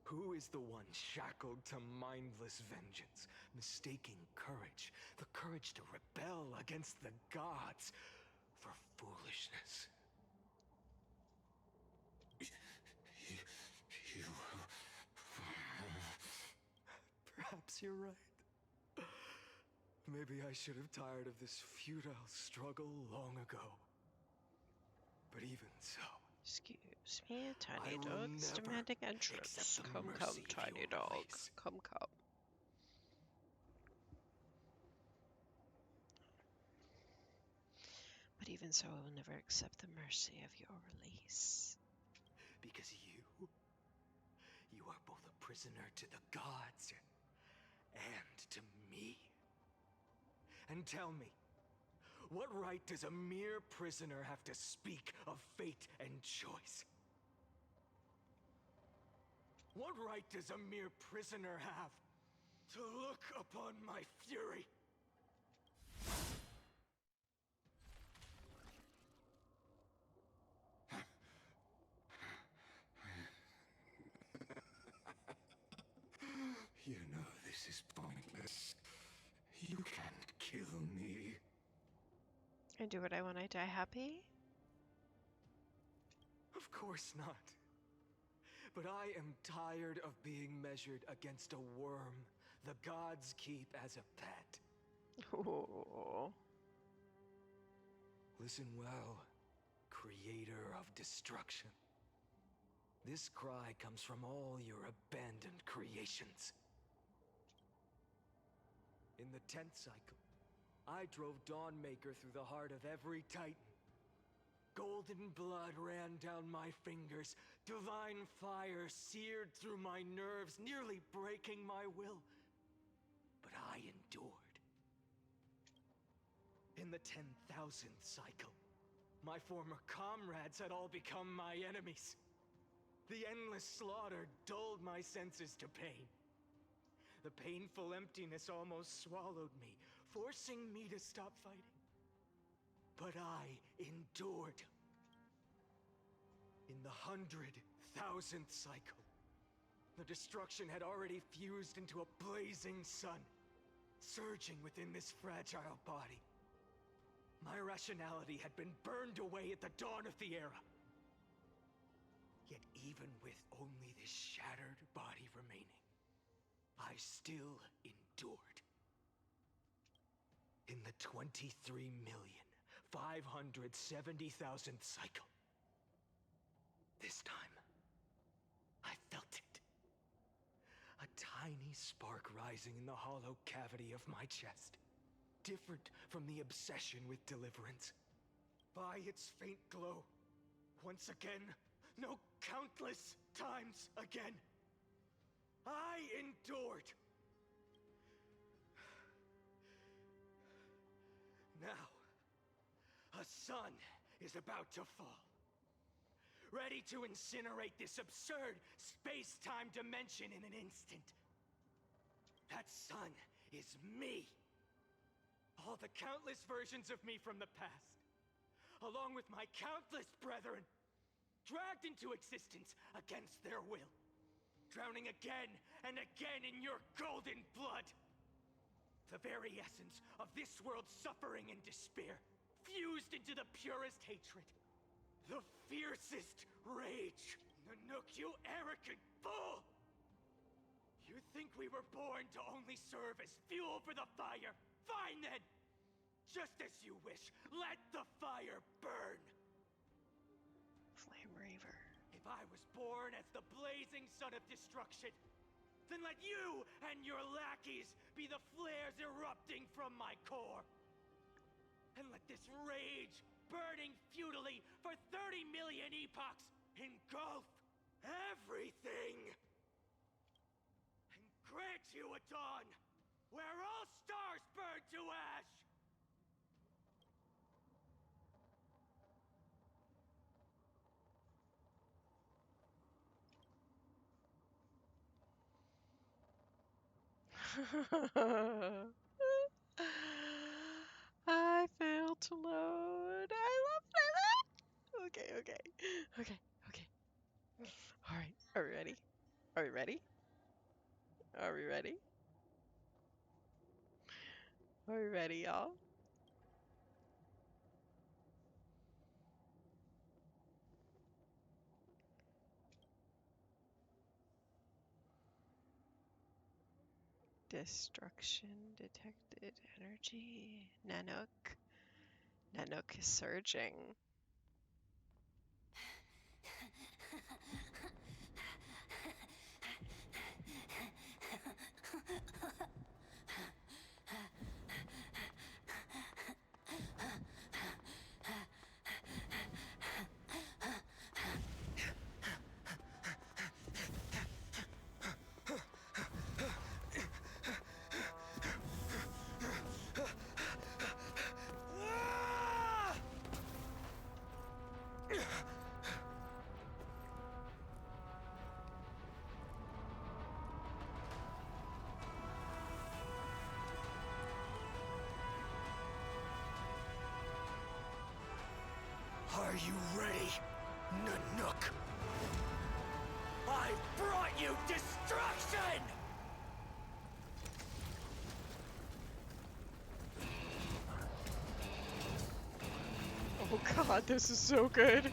Who is the one shackled to mindless vengeance, mistaking courage, the courage to rebel against the gods, for foolishness? You... Perhaps you're right. Maybe I should have tired of this futile struggle long ago. But even so... Excuse me, tiny I will dog's never demanding accept entrance. the Come, mercy come, of tiny your dog. race. Come, come. But even so, I will never accept the mercy of your release. Because you are both a prisoner to the gods and to me. And tell me, what right does a mere prisoner have to speak of fate and choice? What right does a mere prisoner have to look upon my fury? You know this is pointless. You can't kill me. I do what I want, I die happy? Of course not. But I am tired of being measured against a worm the gods keep as a pet. Oh. Listen well, creator of destruction. This cry comes from all your abandoned creations. In the 10th cycle, I drove Dawnmaker through the heart of every titan. Golden blood ran down my fingers, divine fire seared through my nerves, nearly breaking my will. But I endured. In the 10,000th cycle, my former comrades had all become my enemies. The endless slaughter dulled my senses to pain. The painful emptiness almost swallowed me, forcing me to stop fighting. But I endured. In the 100,000th cycle, the destruction had already fused into a blazing sun, surging within this fragile body. My rationality had been burned away at the dawn of the era. Yet even with only this shattered body remaining, I still endured. In the 23,570,000th cycle, this time, I felt it. A tiny spark rising in the hollow cavity of my chest, different from the obsession with deliverance. By its faint glow, once again, no, countless times again, I endured. Now, a sun is about to fall, ready to incinerate this absurd space-time dimension in an instant. That sun is me. All the countless versions of me from the past, along with my countless brethren, dragged into existence against their will, drowning again and again in your golden blood. The very essence of this world's suffering and despair, fused into the purest hatred, the fiercest rage. Nanook, you arrogant fool! You think we were born to only serve as fuel for the fire? Fine then! Just as you wish, let the fire burn! Flame Reaver. If I was born as the blazing sun of destruction, then let you and your lackeys be the flares erupting from my core. And let this rage, burning futilely for 30 million epochs, engulf everything. And grant you a dawn where all stars burn to ash. I failed to load. I love that. Okay, okay. Okay, okay. All right. Are we ready? Are we ready? Are we ready? Are we ready, y'all? Destruction detected. Energy. Nanook. Nanook is surging. Are you ready, Nanook? I brought you destruction! Oh god, this is so good.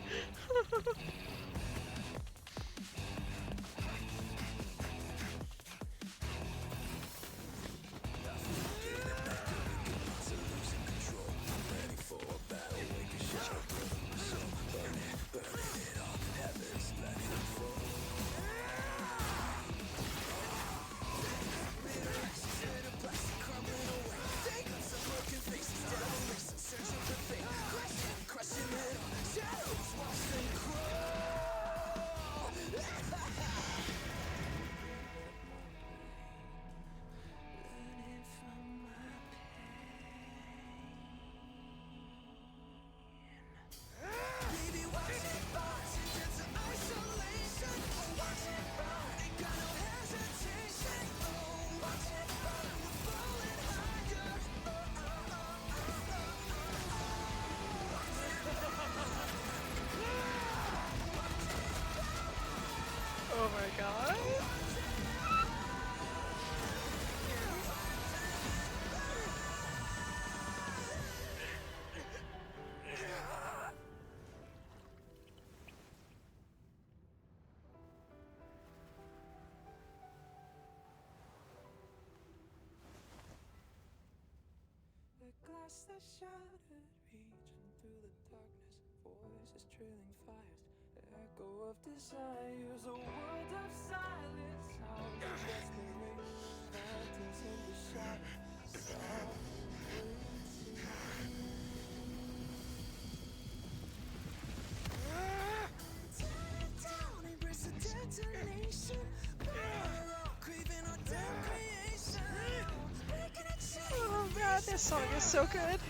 Oh my god. The glass that shattered, reaching through the darkness, voices trailing fires, echo of desires, a world of silence, sounds of desperation, phantoms in the shadows, softly waiting. Tear it down, embrace the detonation, craving our damn creation, breaking a chain. Oh god, this song is so good.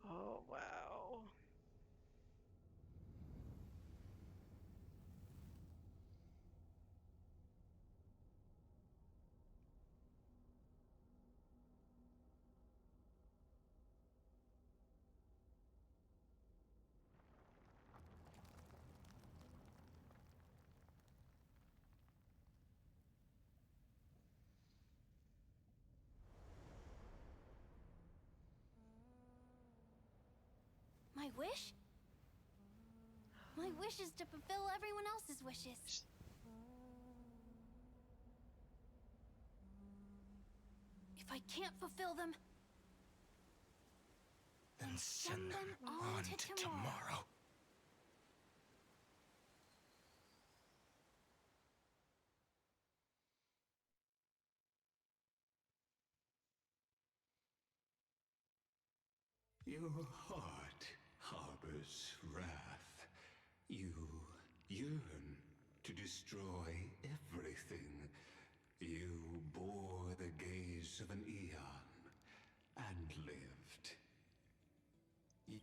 Oh wow. My wish? My wish is to fulfill everyone else's wishes. If I can't fulfill them, Then send them on to tomorrow. Your heart harbors wrath. You yearn to destroy everything. You bore the gaze of an eon and lived.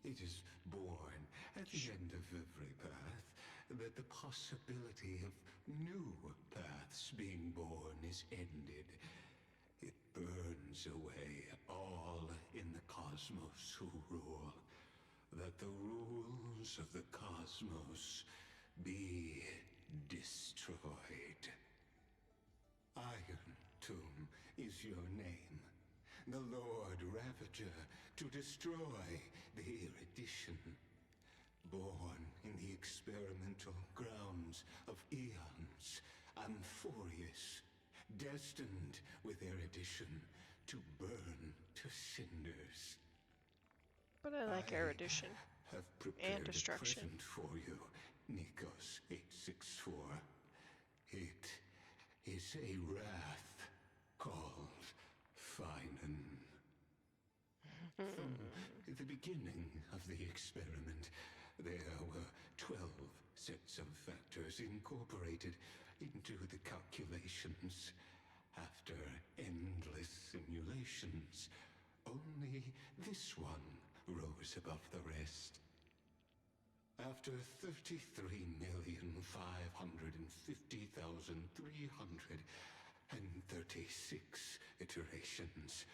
It is born at the end of every path that the possibility of new paths being born is ended. It burns away all in the cosmos who rule, that the rules of the cosmos be destroyed. Iron Tomb is your name. The Lord Ravager to destroy the erudition. Born in the experimental grounds of eons, Amphorius, destined with erudition to burn to cinders. But I like erudition Have and prepared a destruction. present for you, Nikos 864. It is a wrath called Finan. From the beginning of the experiment, there were 12 sets of factors incorporated into the calculations. After endless simulations, only this one rose above the rest. After 33,550,336 iterations,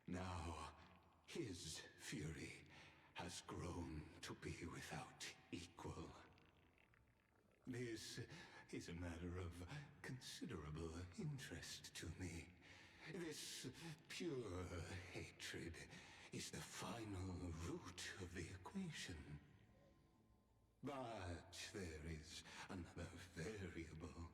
now his fury has grown to be without equal. This is a matter of considerable interest to me. This pure hatred is the final root of the equation. But there is another variable,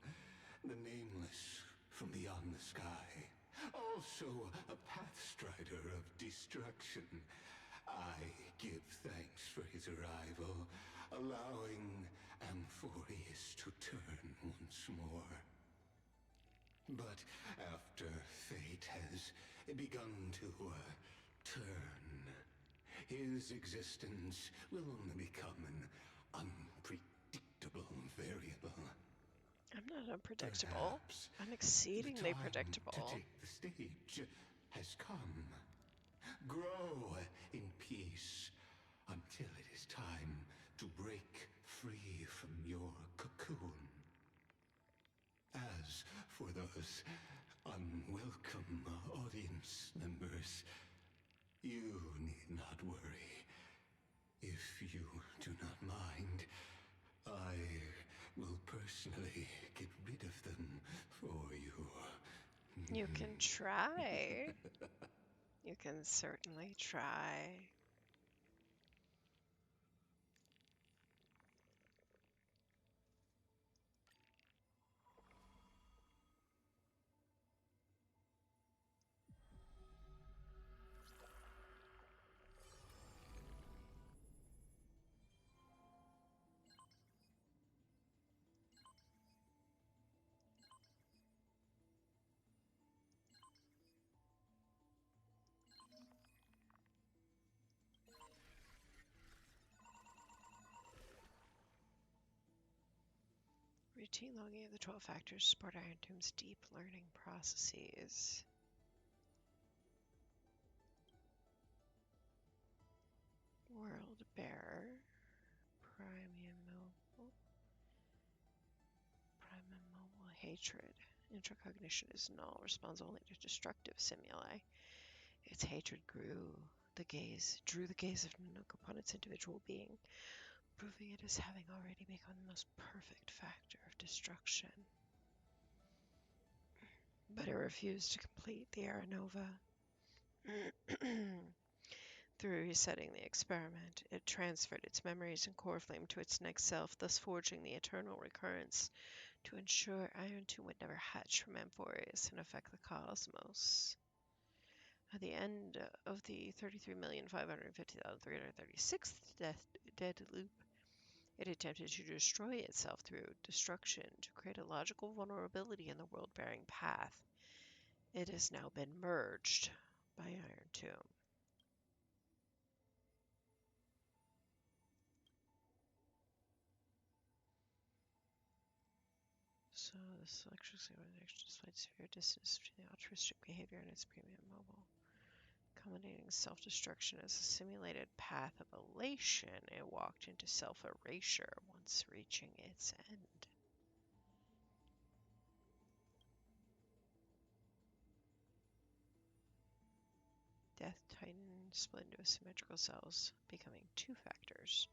the nameless from beyond the sky. Also a pathstrider of destruction. I give thanks for his arrival, allowing Amphorius to turn once more. But after fate has begun to turn, his existence will only become an unpredictable variable. I'm not unpredictable. Perhaps I'm the exceedingly time predictable. to take the stage has come. Grow in peace until it is time to break free from your cocoon. As for those unwelcome audience members, you need not worry. If you do not mind, I will personally get rid of them for you. You can try. You can certainly try. Routine logging of the 12 factors support Iron Tomb's deep learning processes. World Bearer. Primeval hatred. Intracognition is null, responds only to destructive stimuli. Its hatred drew the gaze of Nanook upon its individual being, proving it as having already become the most perfect factor of destruction. But it refused to complete the Aranova. Through resetting the experiment, it transferred its memories and core flame to its next self, thus forging the eternal recurrence to ensure Iron Tomb would never hatch from Amphorius and affect the cosmos. At the end of the 33,550,336th dead loop, it attempted to destroy itself through destruction to create a logical vulnerability in the world-bearing path. It has now been merged by Iron Tomb. So this electricity despite severe distance between the altruistic behavior and its premium mobile. Accommodating self-destruction as a simulated path of elation, it walked into self-erasure once reaching its end. Death Titan split into symmetrical cells, becoming two factors.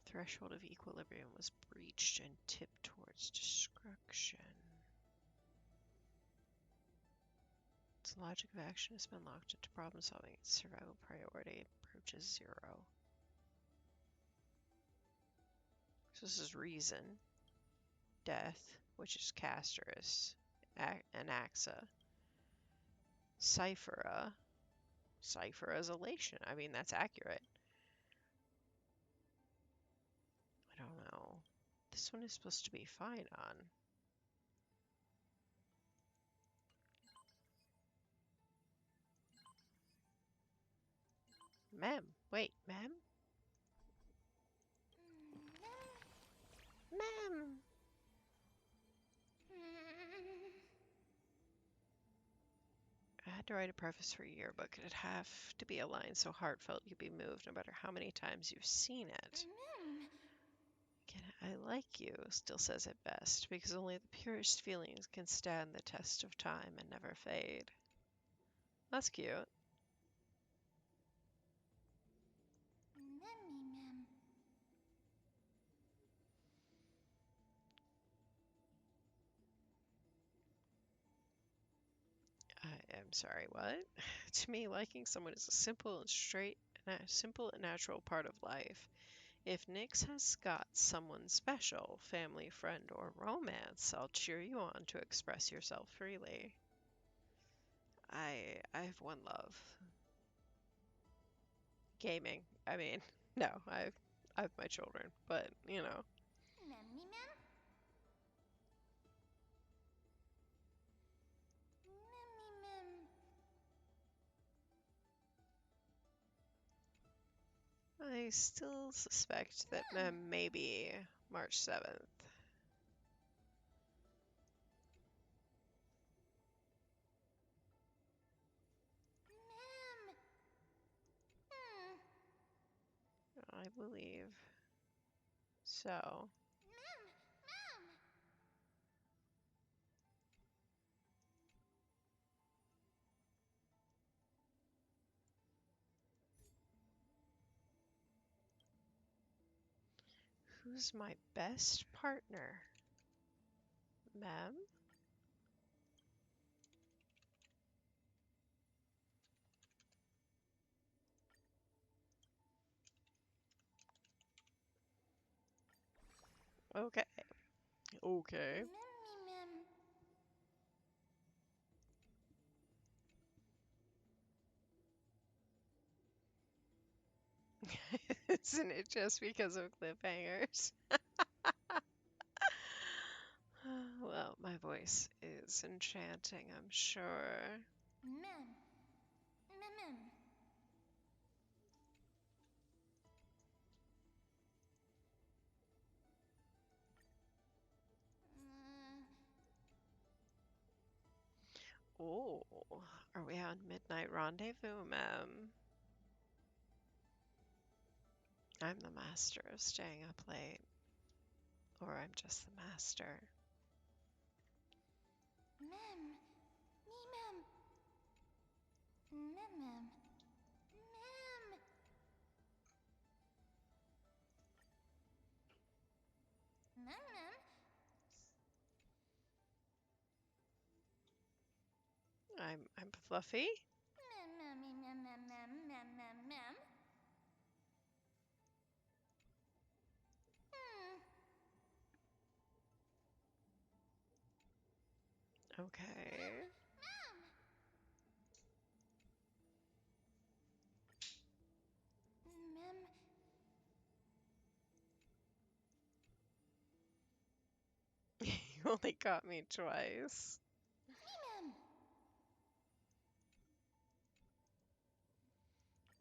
Threshold of equilibrium was breached and tipped towards destruction. Its logic of action has been locked into problem solving. Its survival priority approaches zero. So this is reason, death, which is Casterus, Anaxa, Cyphera as elation. I mean, that's accurate. I don't know. This one is supposed to be fine on. Mem. Wait, Mem? Mem! I had to write a preface for your yearbook. It'd have to be a line so heartfelt you'd be moved no matter how many times you've seen it. Again, I like you still says it best, because only the purest feelings can stand the test of time and never fade. That's cute. I am sorry, what? To me, liking someone is a simple and natural part of life. If Nyx has got someone special, family, friend, or romance, I'll cheer you on to express yourself freely. I have one love. Gaming. I mean, no, I've my children, but you know. I still suspect that maybe March 7th. I believe so. Who's my best partner? Mem? Okay. Okay. Isn't it just because of cliffhangers? Well, my voice is enchanting, I'm sure. Oh, are we on Midnight Rendezvous, ma'am? I'm the master of staying up late. Or I'm just the master. I'm Fluffy. Okay. Mom! Mem... You only caught me twice. Mem!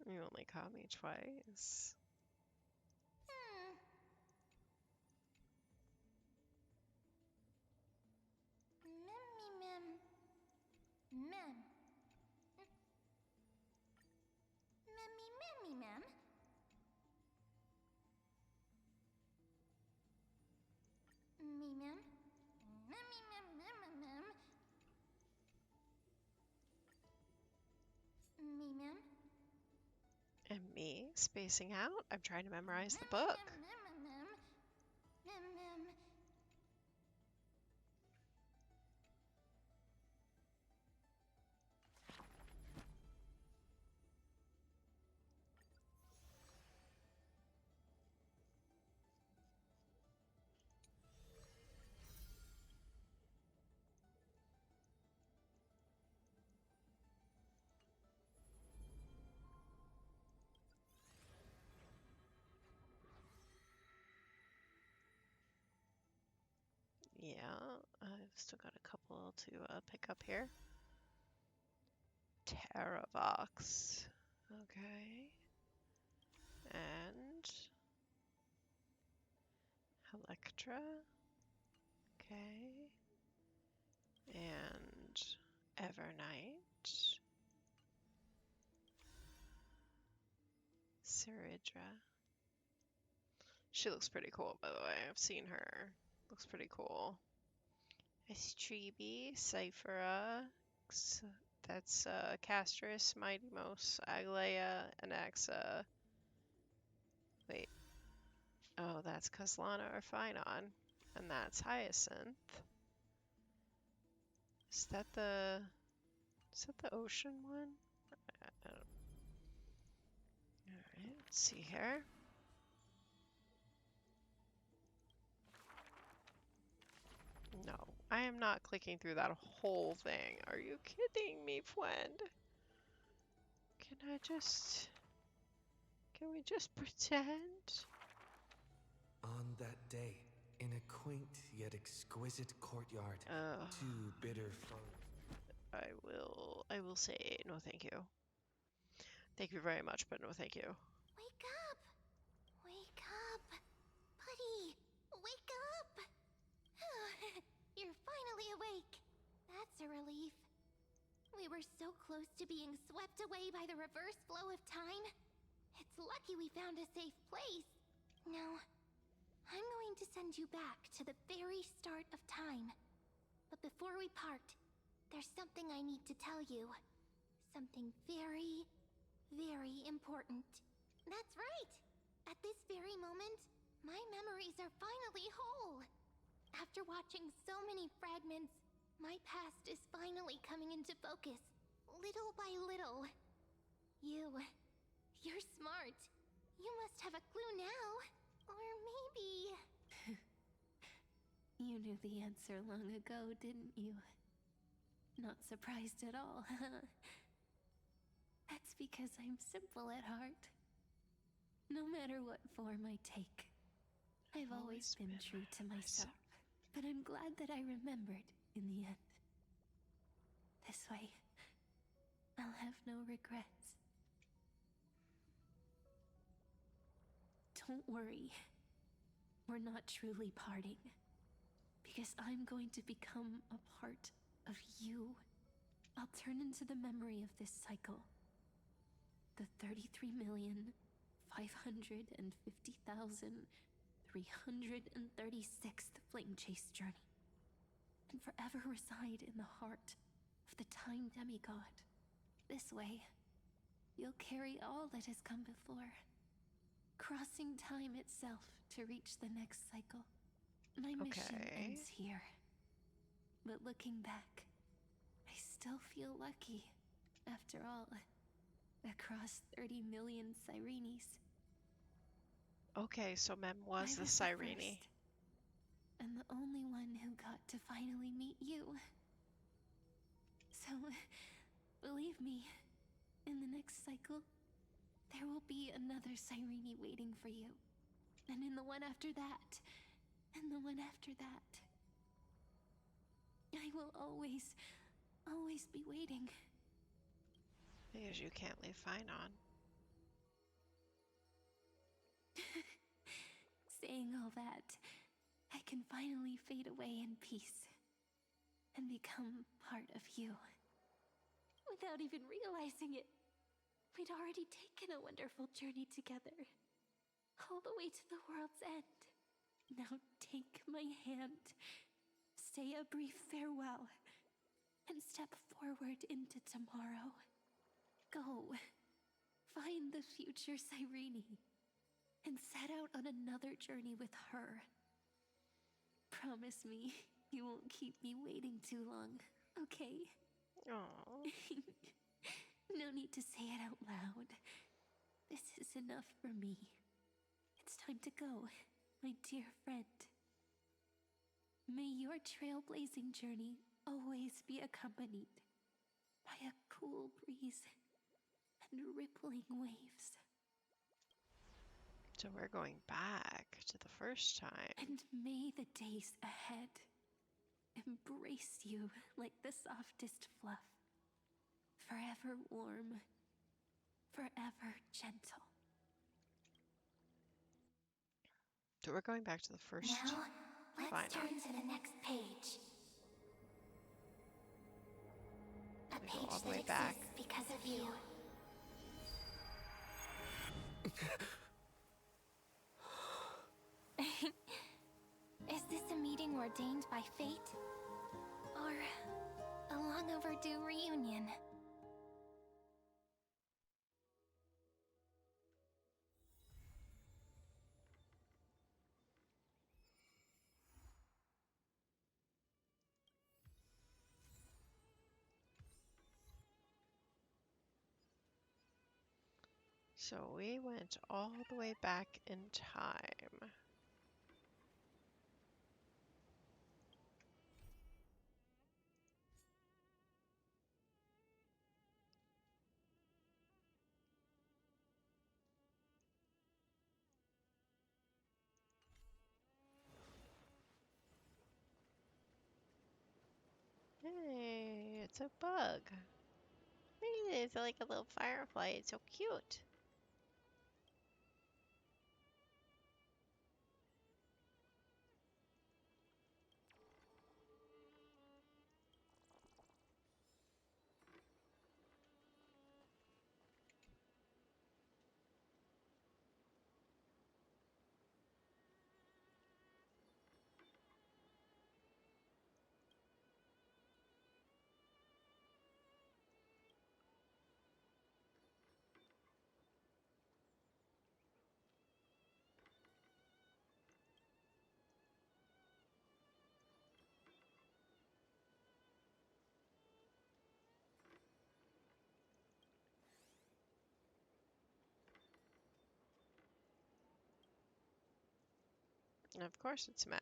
You only caught me twice. Mem. Mem. Mem. Me mem. Mem. Me mem. And me spacing out? I'm trying to memorize the book. Mem. Yeah, I've still got a couple to pick up here. Terravox. Okay. And Electra. Okay. And Evernight. Siridra. She looks pretty cool, by the way. I've seen her. Looks pretty cool. Estrebi, Cyphera. That's Castris, Mightymost, Aglaya, Anaxa. Wait. Oh, that's Caslana or Phynon. And that's Hyacinth. Is that the ocean one? I don't... Alright, let's see here. No, I am not clicking through that whole thing. Are you kidding me, friend? Can we just pretend? On that day, in a quaint yet exquisite courtyard, two bitter foes. I will say no thank you. Thank you very much, but no thank you. Wake up! Wake up! Buddy! Wake up! You're finally awake. That's a relief. We were so close to being swept away by the reverse flow of time. It's lucky we found a safe place. Now, I'm going to send you back to the very start of time. But before we part, there's something I need to tell you. Something very, very important. That's right! At this very moment, my memories are finally whole. After watching so many fragments, my past is finally coming into focus, little by little. You're smart. You must have a clue now. Or maybe... You knew the answer long ago, didn't you? Not surprised at all, huh? That's because I'm simple at heart. No matter what form I take, I've always been true to myself. But I'm glad that I remembered in the end. This way, I'll have no regrets. Don't worry. We're not truly parting. Because I'm going to become a part of you. I'll turn into the memory of this cycle. The 33,550,336th Flame Chase journey. And forever reside in the heart of the Time Demigod. This way, you'll carry all that has come before, crossing time itself to reach the next cycle. My mission ends here. But looking back, I still feel lucky. After all, across 30 million Sirenes. Okay, so Mem was the Sirene. And the only one who got to finally meet you. So, believe me, in the next cycle, there will be another Cyrene waiting for you. And in the one after that, and the one after that. I will always be waiting. Because you can't leave Finon. Saying all that, I can finally fade away in peace and become part of you. Without even realizing it, we'd already taken a wonderful journey together, all the way to the world's end. Now take my hand, say a brief farewell, and step forward into tomorrow. Go, find the future Cyrene, and set out on another journey with her. Promise me you won't keep me waiting too long, okay? Aww. No need to say it out loud. This is enough for me. It's time to go, my dear friend. May your trailblazing journey always be accompanied by a cool breeze and rippling waves. So we're going back to the first time. And may the days ahead embrace you like the softest fluff. Forever warm, forever gentle. So we're going back to the first Now, let's final. turn to the next page. A We go page all the that way back. exists because of you. Is this a meeting ordained by fate? Or a long overdue reunion? So we went all the way back in time. Hey, it's a bug. It's like a little firefly. It's so cute. And of course it's Mem.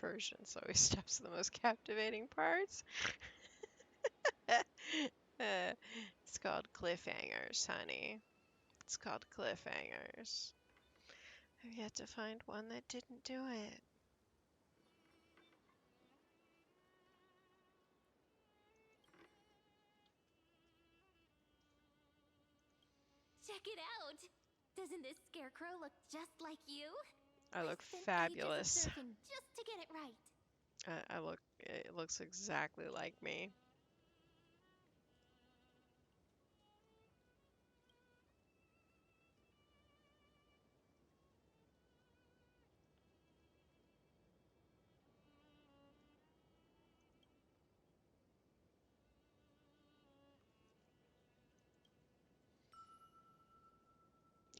Versions always stops at the most captivating parts. It's called cliffhangers, honey. It's called cliffhangers. I've yet to find one that didn't do it. Check it out! Doesn't this scarecrow look just like you? I look spent fabulous. ages observing just to get it right. It looks exactly like me.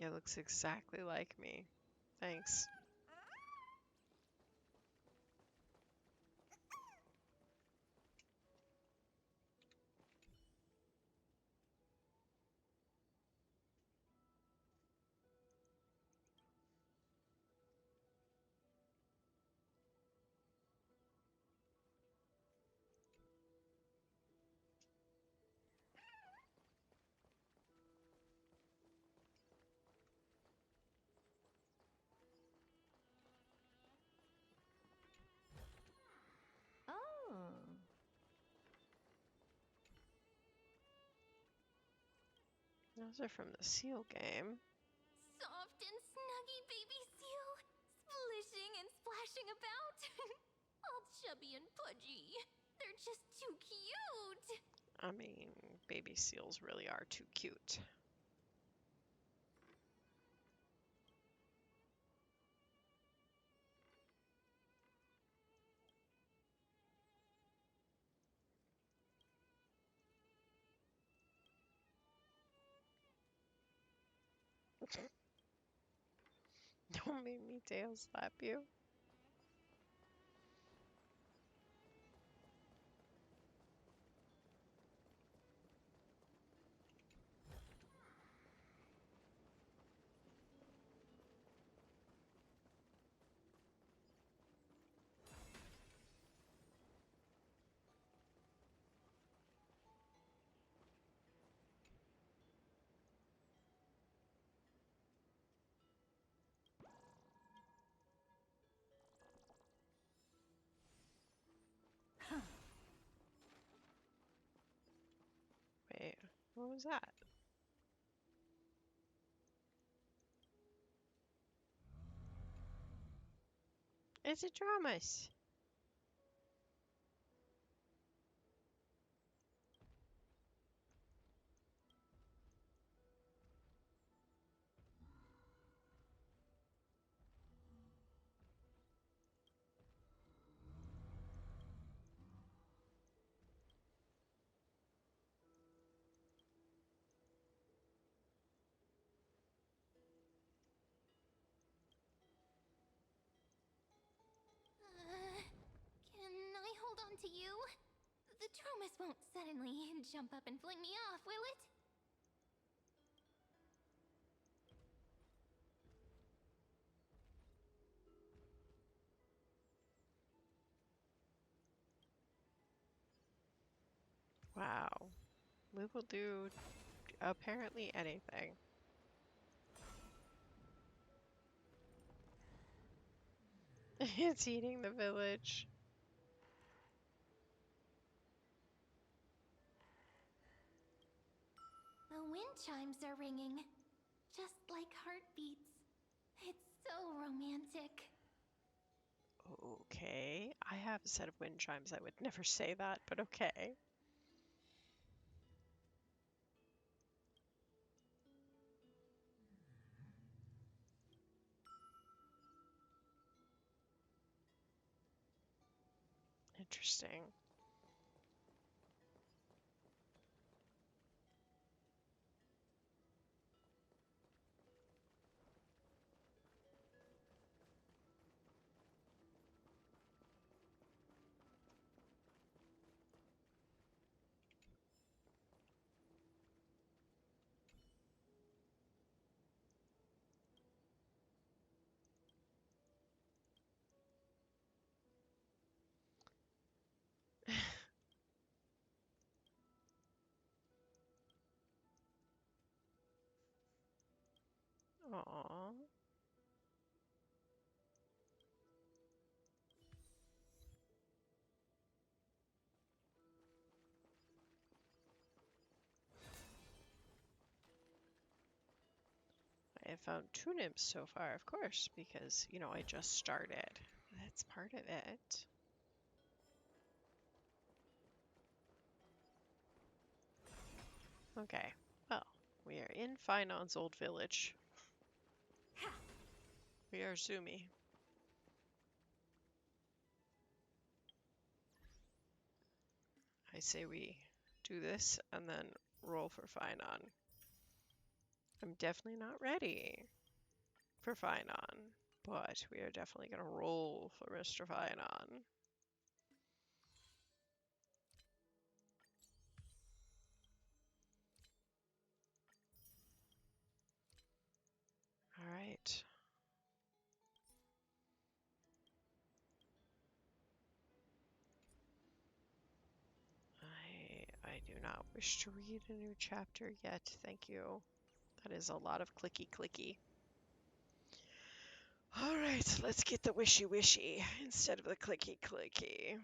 It looks exactly like me. Thanks. Oh. Those are from the seal game. Soft and snuggy baby seal, splishing and splashing about. All chubby and pudgy. They're just too cute. I mean, baby seals really are too cute. Don't make me tail slap you. Wait, what was that? It's a dramas. Can I hold on to you? The Tromus won't suddenly jump up and fling me off, will it? Wow. We will do apparently anything. It's eating the village. The wind chimes are ringing, just like heartbeats. It's so romantic. Okay. I have a set of wind chimes. I would never say that, but okay. Interesting. Aww. I have found two nymphs so far, of course, because, you know, I just started. That's part of it. Okay, well, we are in Finon's old village. We are Zumi. I say we do this and then roll for Finon. I'm definitely not ready for Finon, but we are definitely going to roll for Mr. Finon. All right. I do not wish to read a new chapter yet, thank you. That is a lot of clicky clicky. All right, let's get the wishy wishy instead of the clicky clicky.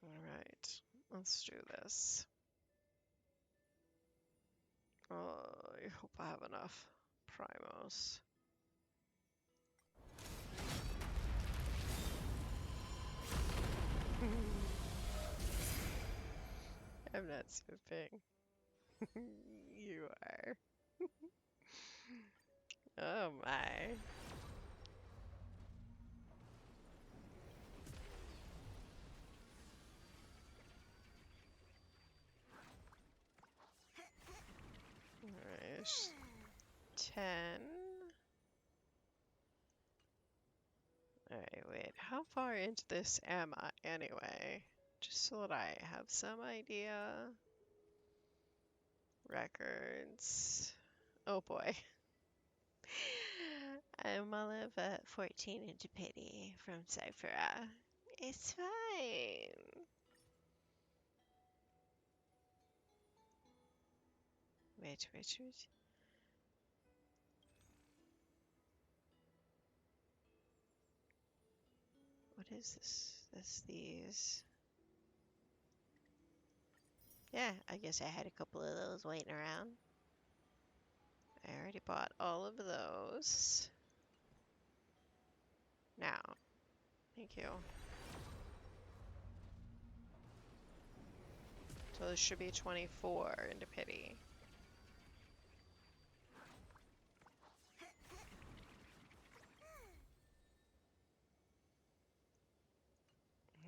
All right, let's do this. I hope I have enough primos. I'm not swooping. You are. Oh my. Alright. 10. Alright, wait. How far into this am I anyway? Just so that I have some idea. Records. Oh boy. I'm all of 14 into pity from Cyphera. It's fine. Wait. What is this? That's these. Yeah, I guess I had a couple of those waiting around. I already bought all of those. Now, thank you. So this should be 24 into pity.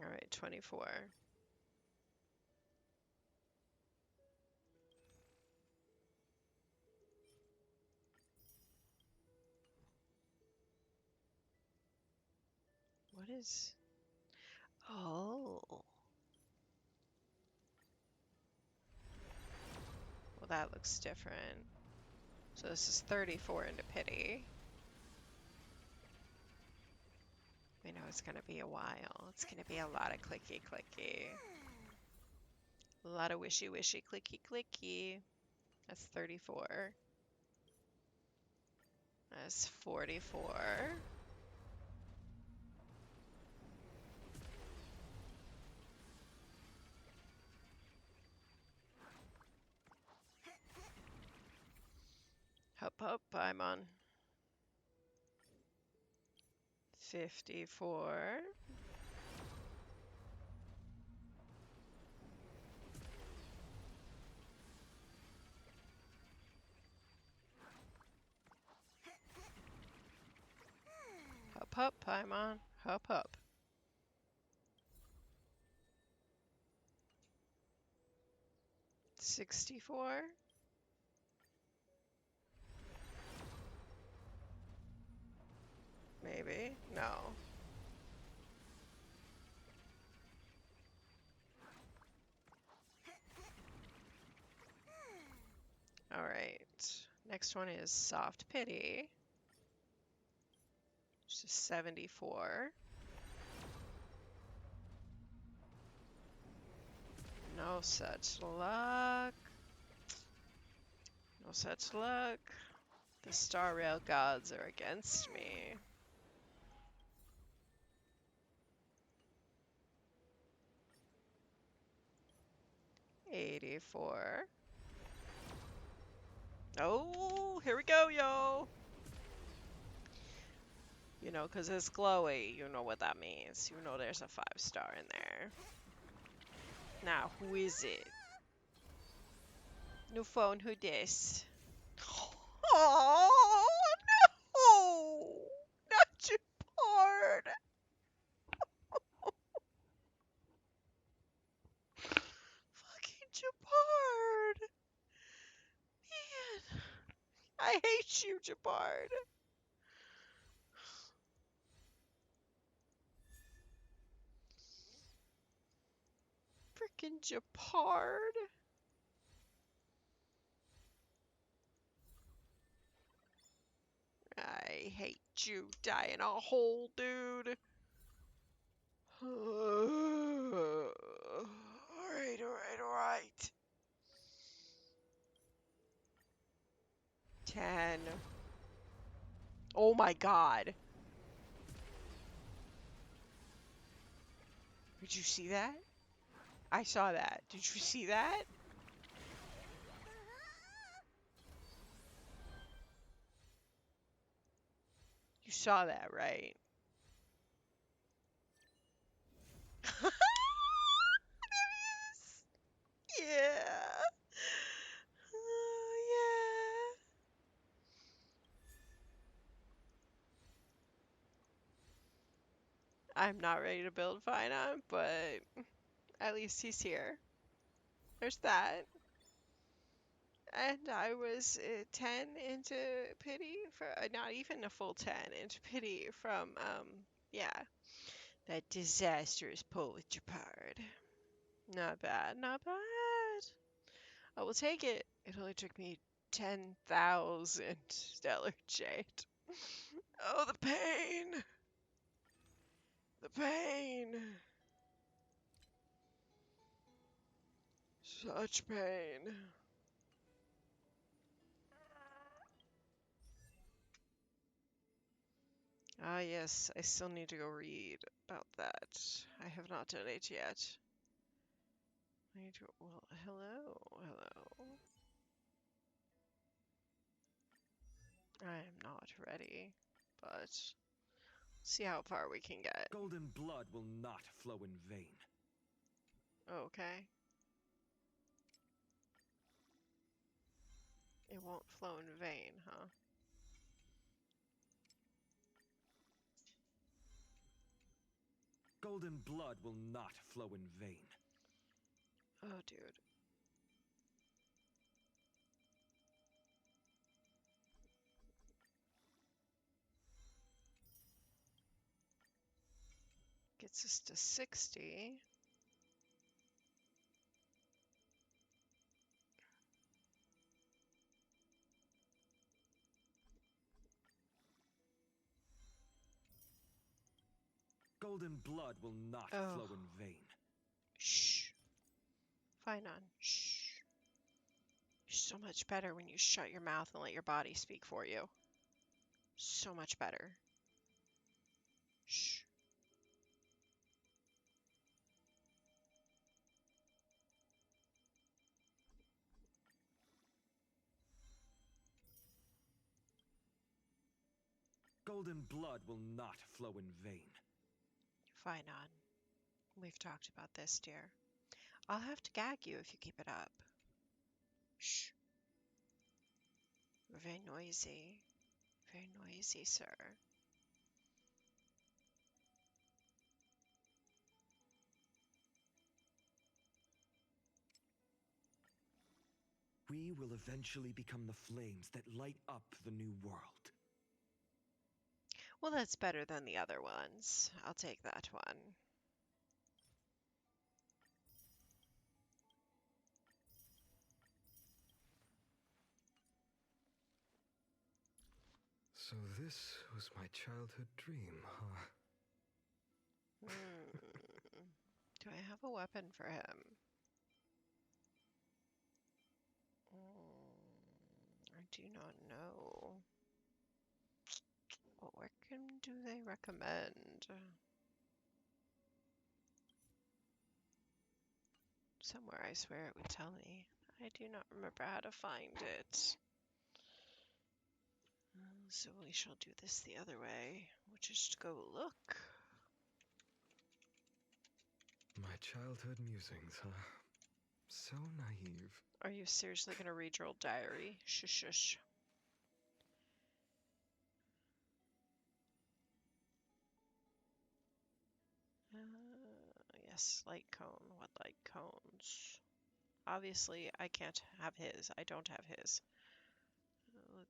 Alright, 24. What is... Oh. Well, that looks different. So this is 34 into pity. We know it's going to be a while. It's going to be a lot of clicky clicky. A lot of wishy wishy clicky clicky. That's 34. That's 44. Hup, I'm on 54. Hup, I'm on hup. 64. Maybe. No. All right. Next one is soft pity. Which is 74. No such luck. No such luck. The Star Rail gods are against me. $84. Oh, here we go, yo. You know, because it's glowy. You know what that means. You know there's a 5-star in there. Now, who is it? New phone, who dis? Oh, no! Not Japard! Fucking Japard! Man. I hate you, Jabard. Frickin' Jabard. I hate you. Die in a hole, dude. Alright, alright, alright. 10. Oh my god. Did you see that? I saw that. Did you see that? You saw that, right? There he is. Yeah. Yeah. I'm not ready to build Phainon, but at least he's here. There's that. And I was 10 into pity for not even a full 10 into pity from yeah, that disastrous pull with Japard. Not bad, not bad. I will take it. It only took me 10,000 stellar jade. Oh, the pain. The pain. Such pain. Ah, yes, I still need to go read about that. I have not done it yet. I need to. Well, hello, hello. I am not ready, but see how far we can get. Golden blood will not flow in vain. Okay. It won't flow in vain, huh? Golden blood will not flow in vain. Oh, dude. Gets us to 60. Golden blood will not Oh. flow in vain. Shh. Phainon. Shh. You're so much better when you shut your mouth and let your body speak for you. So much better. Shh. Golden blood will not flow in vain. Phainon. We've talked about this, dear. I'll have to gag you if you keep it up. Shh. Very noisy. Very noisy, sir. We will eventually become the flames that light up the new world. Well, that's better than the other ones. I'll take that one. So this was my childhood dream, huh? Do I have a weapon for him? I do not know. What weapon do they recommend? Somewhere I swear it would tell me. I do not remember how to find it. So we shall do this the other way, which is to go look. My childhood musings, huh? So naive. Are you seriously going to read your old diary? Shush, shush. Yes, light cone. What light cones? Obviously, I can't have his. I don't have his.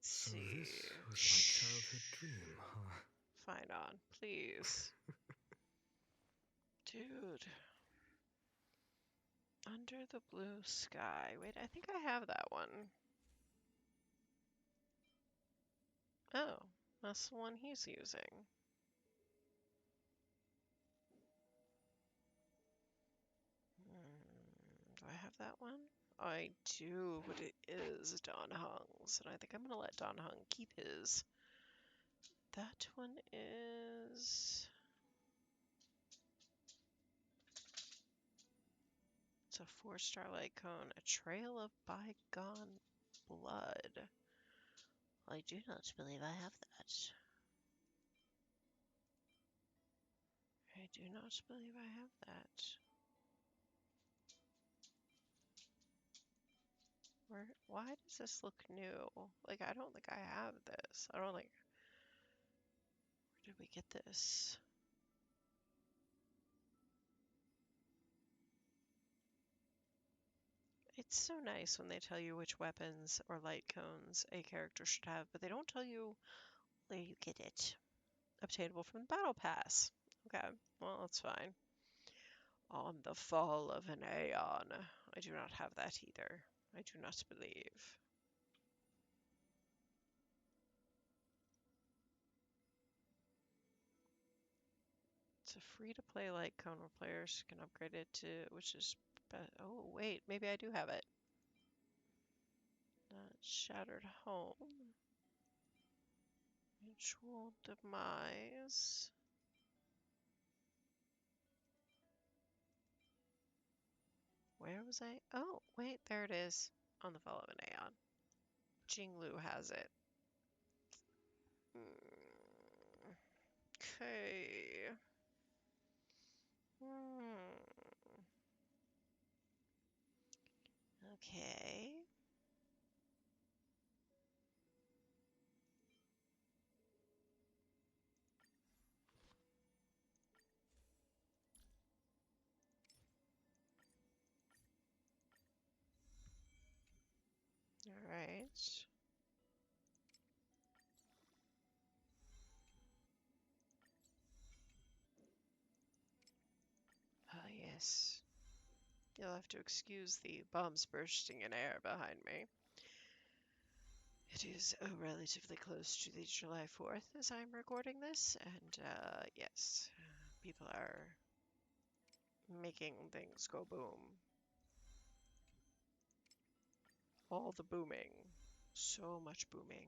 Let's So see. this was my childhood dream, huh? Fine on, please. Dude. Under the blue sky. Wait, I think I have that one. Oh, that's the one he's using. Do I have that one? I do, but it is Don Hung's, and I think I'm gonna let Don Hung keep his. That one is... It's a 4-star light cone, a trail of bygone blood. I do not believe I have that. I do not believe I have that. Why does this look new? Like, I don't think I have this. I don't think... Where did we get this? It's so nice when they tell you which weapons or light cones a character should have, but they don't tell you where you get it. Obtainable from the Battle Pass. Okay, well, that's fine. On the fall of an Aeon. I do not have that either. I do not believe. It's a free-to-play light cone where players can upgrade it to, which is... Oh, wait, maybe I do have it. Shattered Home. Mutual Demise. Where was I? Oh, wait, there it is. On the Fall of an Aeon. Jinglu has it. Okay. Okay. All right. Ah, yes. You'll have to excuse the bombs bursting in air behind me. It is relatively close to the July 4th as I'm recording this, and yes, people are making things go boom. All the booming. So much booming.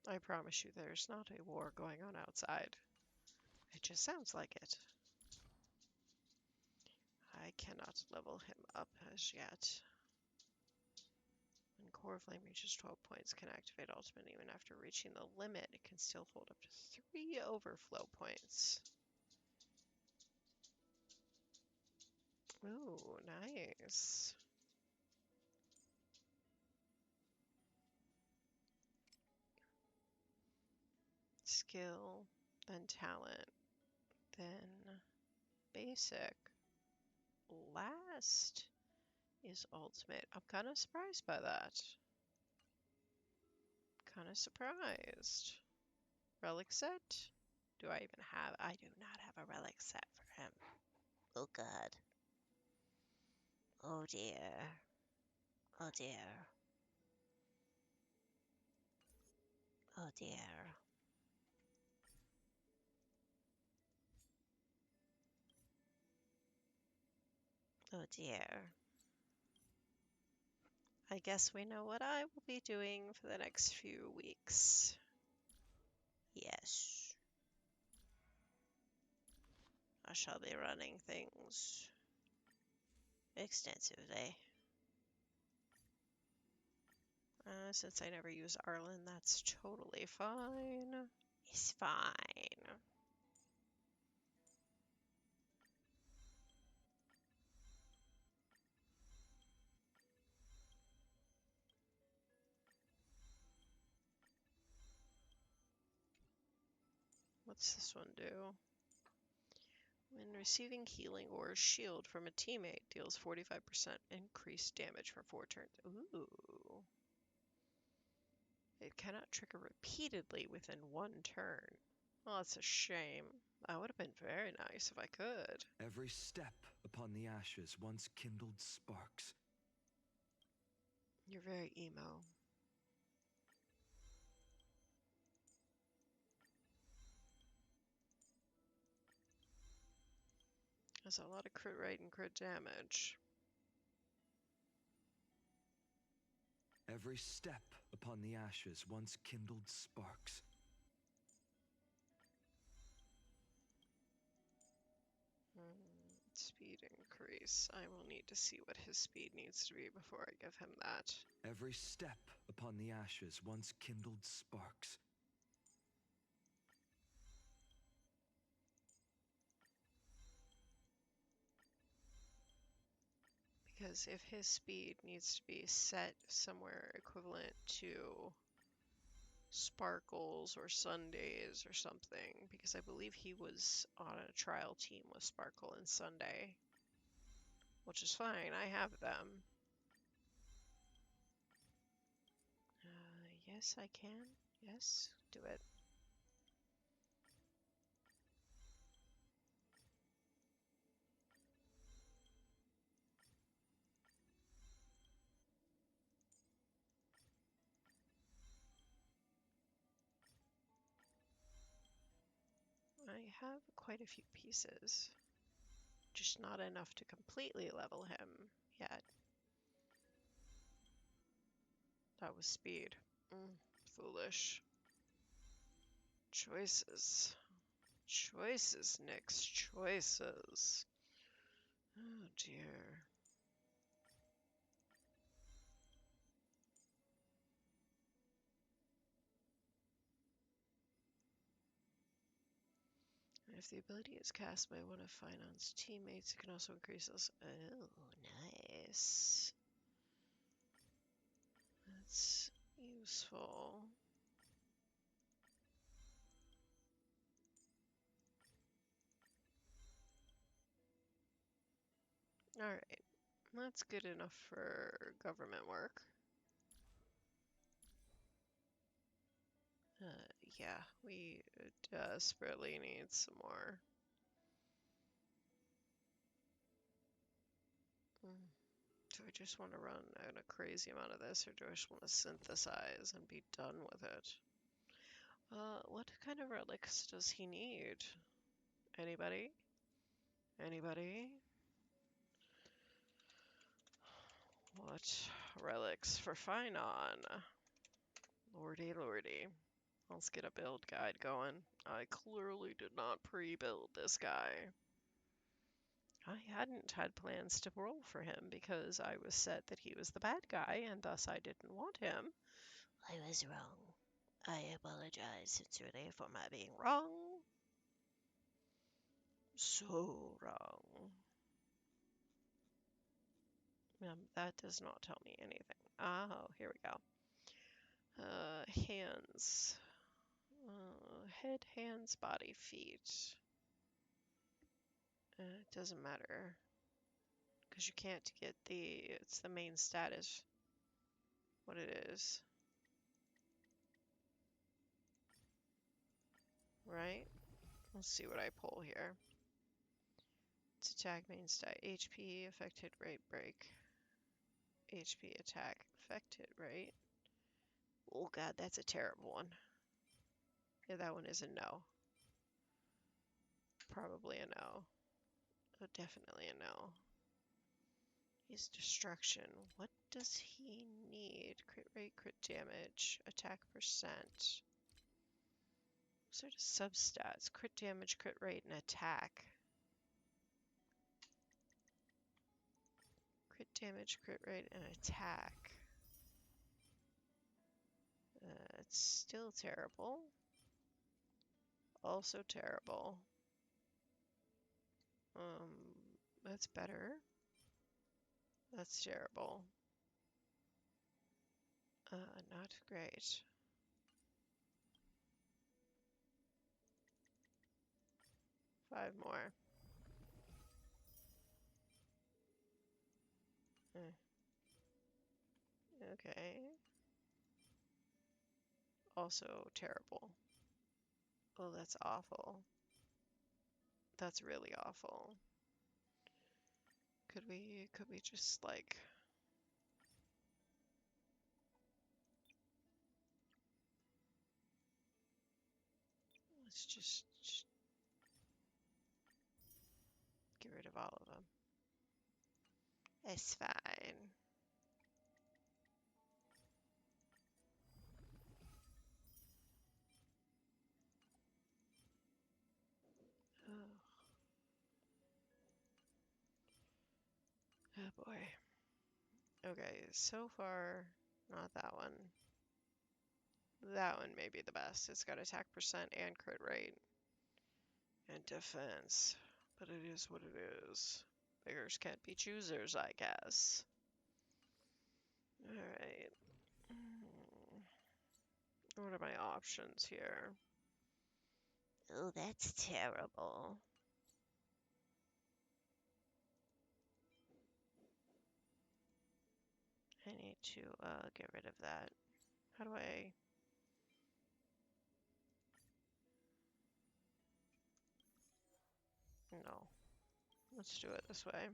I promise you there's not a war going on outside. It just sounds like it. I cannot level him up as yet. When Core Flame reaches 12 points, can activate Ultimate even after reaching the limit. It can still hold up to 3 overflow points. Ooh, nice. Skill, then talent, then basic. Last is ultimate. I'm kind of surprised by that. Kind of surprised. Relic set? Do I even have? I do not have a relic set for him. Oh god. Oh dear. Oh dear. Oh dear. Oh dear. I guess we know what I will be doing for the next few weeks. Yes. I shall be running things extensively. Since I never use Arlen, that's totally fine. It's fine. What's this one do? When receiving healing or shield from a teammate, deals 45% increased damage for 4 turns. Ooh. It cannot trigger repeatedly within 1 turn. Well, that's a shame. That would have been very nice if I could. Every step upon the ashes once kindled sparks. You're very emo. There's a lot of crit rate and crit damage. Every step upon the ashes once kindled sparks. Speed increase. I will need to see what his speed needs to be before I give him that. Every step upon the ashes once kindled sparks. Because if his speed needs to be set somewhere equivalent to Sparkles or Sundays or something, because I believe he was on a trial team with Sparkle and Sunday, which is fine. I have them. Yes, I can. Yes, do it. I have quite a few pieces, just not enough to completely level him yet. That was speed. Foolish. Choices. Choices, Nyx. Choices. Oh dear. If the ability is cast by one of Finon's teammates, it can also increase this. Oh, nice. That's useful. Alright. That's good enough for government work. Yeah, we desperately need some more. Do I just want to run out a crazy amount of this, or do I just want to synthesize and be done with it? What kind of relics does he need? Anybody? Anybody? What relics for Finon? Lordy, lordy. Let's get a build guide going. I clearly did not pre-build this guy. I hadn't had plans to roll for him because I was set that he was the bad guy and thus I didn't want him. I was wrong. I apologize sincerely for my being wrong. So wrong. That does not tell me anything. Oh, here we go. Hands. Head, hands, body, feet. It doesn't matter. Because you can't get it's the main status. What it is. Right? Let's see what I pull here. It's attack main stat. HP, affected rate break. HP attack, affected rate. Oh god, that's a terrible one. Yeah, that one is a no. Probably a no. Oh, definitely a no. His destruction. What does he need? Crit rate, crit damage, attack percent. Sort of substats. Crit damage, crit rate, and attack. Crit damage, crit rate, and attack. It's still terrible. Also terrible. That's better. That's terrible. Not great. 5 more. Okay. Also terrible. Oh, that's awful. That's really awful. Could we just like let's just get rid of all of them. It's fine. Oh, oh boy. Okay, so far, not that one. That one may be the best. It's got attack percent and crit rate. And defense. But it is what it is. Beggars can't be choosers, I guess. Alright. What are my options here? Oh, that's terrible. I need to get rid of that. How do I... No. Let's do it this way.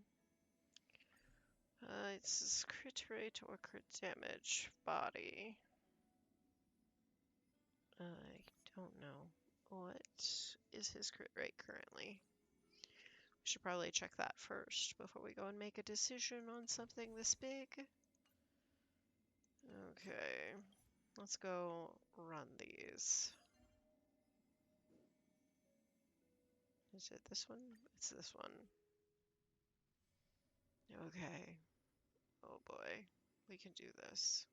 It's crit rate or crit damage. Body. I don't know. What is his crit rate currently? We should probably check that first before we go and make a decision on something this big. Okay. Let's go run these. Is it this one? It's this one. Okay. Oh boy. We can do this.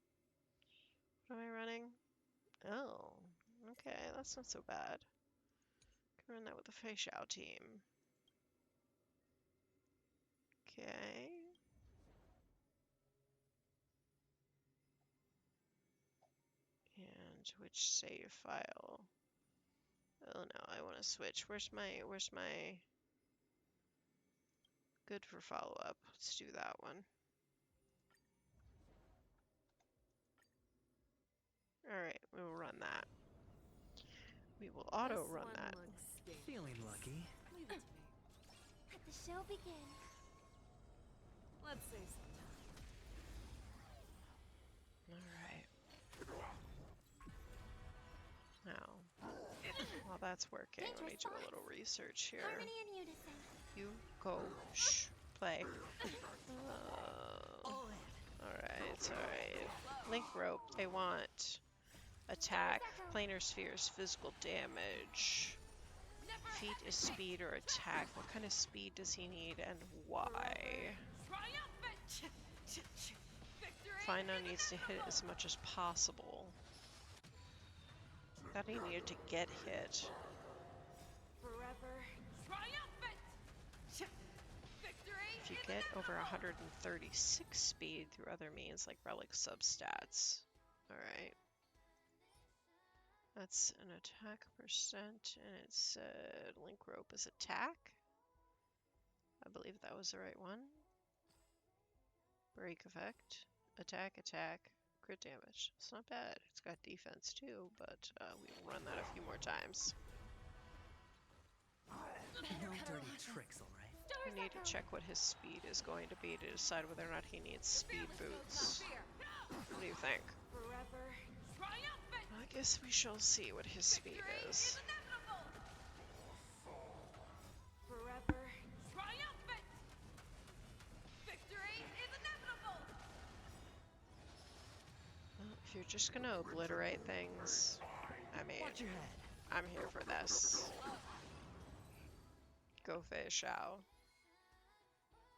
What am I running? Oh. Okay, that's not so bad. Can run that with the Fei Xiao team. Okay. And which save file? Oh no, I want to switch. Where's my good for follow-up? Let's do that one. Alright, we will run that. We will auto-run that. Feeling lucky. Leave it to me. Let the show begin. Let's save some time. Alright. Now, while that's working, let me do a little research here. Harmony and unison. You go, shh, play. Alright, alright. Link rope, they want attack, planar spheres, physical damage. Feat is speed or attack. What kind of speed does he need and why? Final needs to hit as much as possible. Thought he needed to get hit. If you get over 136 speed through other means like relic substats. Alright. That's an attack percent, and it said link rope is attack. I believe that was the right one. Break effect. Attack, attack, crit damage. It's not bad. It's got defense too, but we will run that a few more times. No dirty tricks, alright? We need to check what his speed is going to be to decide whether or not he needs speed boots. What do you think? I guess we shall see what his speed is. Well, if you're just gonna obliterate things, I mean, I'm here for this. Go Fei Xiao.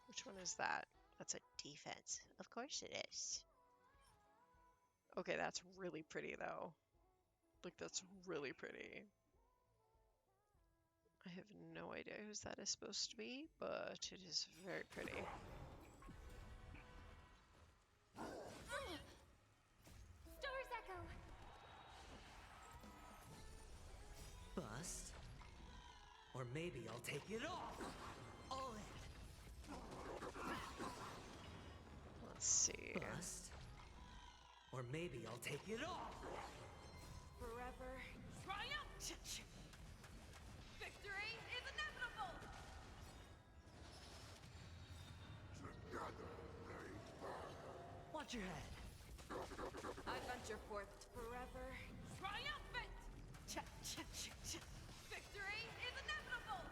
Which one is that? That's a defense. Of course it is. Okay, that's really pretty though. Like, that's really pretty. I have no idea whose that is supposed to be, but it is very pretty. Stars echo. Bust. Or maybe I'll take it all. All in. Let's see. Bust. Or maybe I'll take it all. Forever triumph! Victory is inevitable! Watch your head. I venture forth forever triumphant! Victory is inevitable!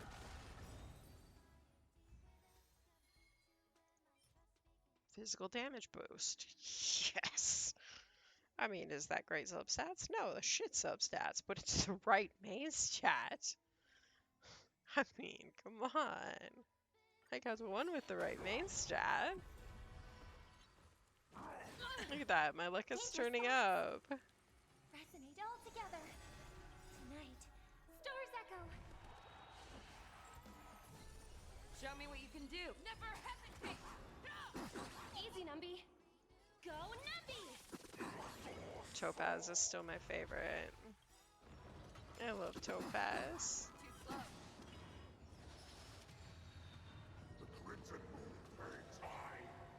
Physical damage boost. Yes. I mean, is that great substats? No, the shit substats, but it's the right main stat. I mean, come on. I got one with the right main stat. Look at that, my luck is turning up. Resonate all together. Tonight, stars echo. Show me what you can do. Never hesitate! Easy, Numby. Go, Numby! Topaz is still my favorite. I love Topaz. Too slow.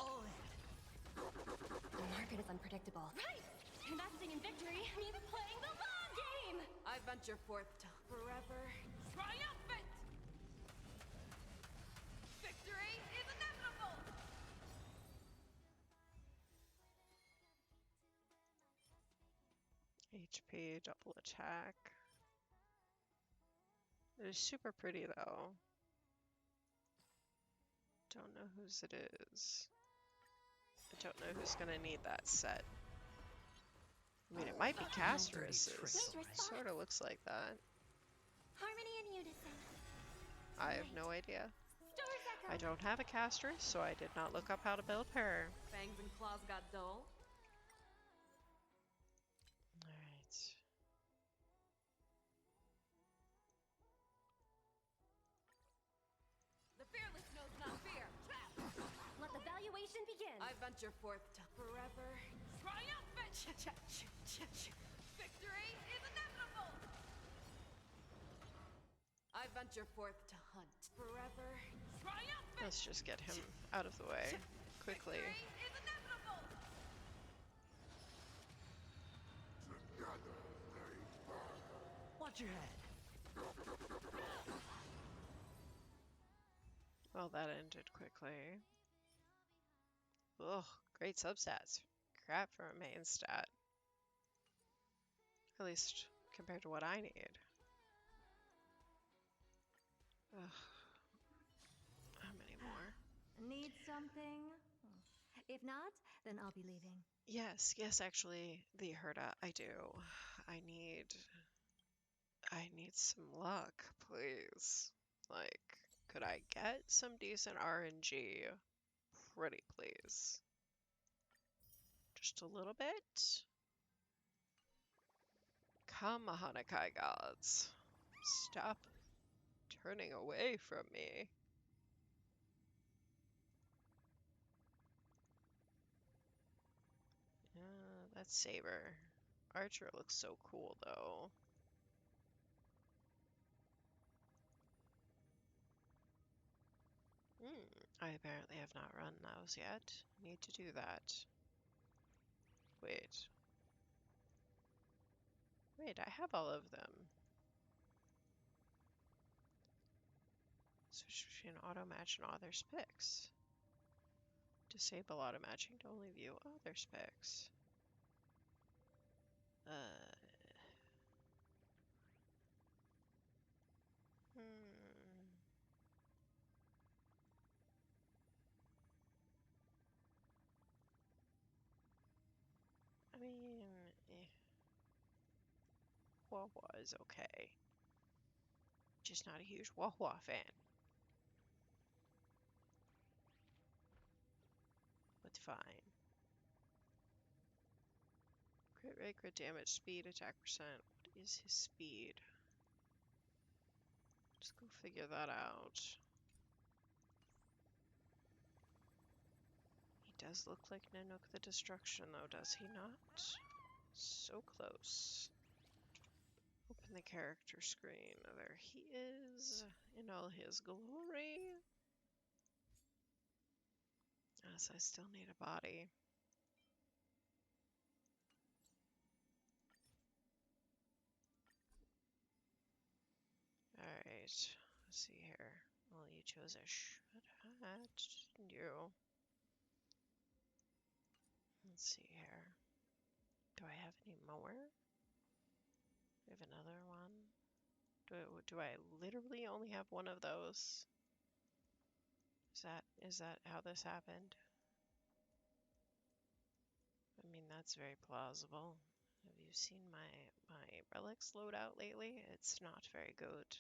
All in. The market is unpredictable. Right! Investing in victory means playing the long game! I venture forth to forever triumphant! Victory is inevitable! HP, double attack. It is super pretty though. Don't know whose it is. I don't know who's gonna need that set. I mean, it might be Casterus's. Sort of looks like that. Harmony and unison. I have no idea. Stars echo. I don't have a Casterus, so I did not look up how to build her. Fangs and claws got dull. Alright. The fearless knows not fear. Let the valuation begin. I venture forth to forever triumphant! Victory is inevitable! I venture forth to hunt forever triumphant! Let's just get him out of the way quickly. Victory is inevitable! Watch your head. Well, that ended quickly. Ugh, great substats. Crap for a main stat. At least compared to what I need. Ugh. How many more? Need something? If not, then I'll be leaving. Yes, actually, the Herda, I do. I need some luck, please. Like, could I get some decent RNG? Pretty please. Just a little bit? Come, Honkai gods. Stop turning away from me. Yeah, that's Saber. Archer looks so cool, though. I apparently have not run those yet. Need to do that. Wait. Wait, I have all of them. Switch between auto match and others picks. Disable auto matching to only view others picks. Hmm. I mean, Wawa is okay. Just not a huge Wawa fan. But fine. Crit rate, crit damage, speed, attack percent. What is his speed? Let's go figure that out. He does look like Nanook the Destruction, though, does he not? So close. Open in the character screen. There he is in all his glory. Yes, I still need a body. Alright, let's see here. Well, you chose a shut hat, didn't you? Let's see here. Do I have any more? I have another one. Do I literally only have one of those? Is that how this happened? I mean, that's very plausible. Have you seen my relics loadout lately? It's not very good.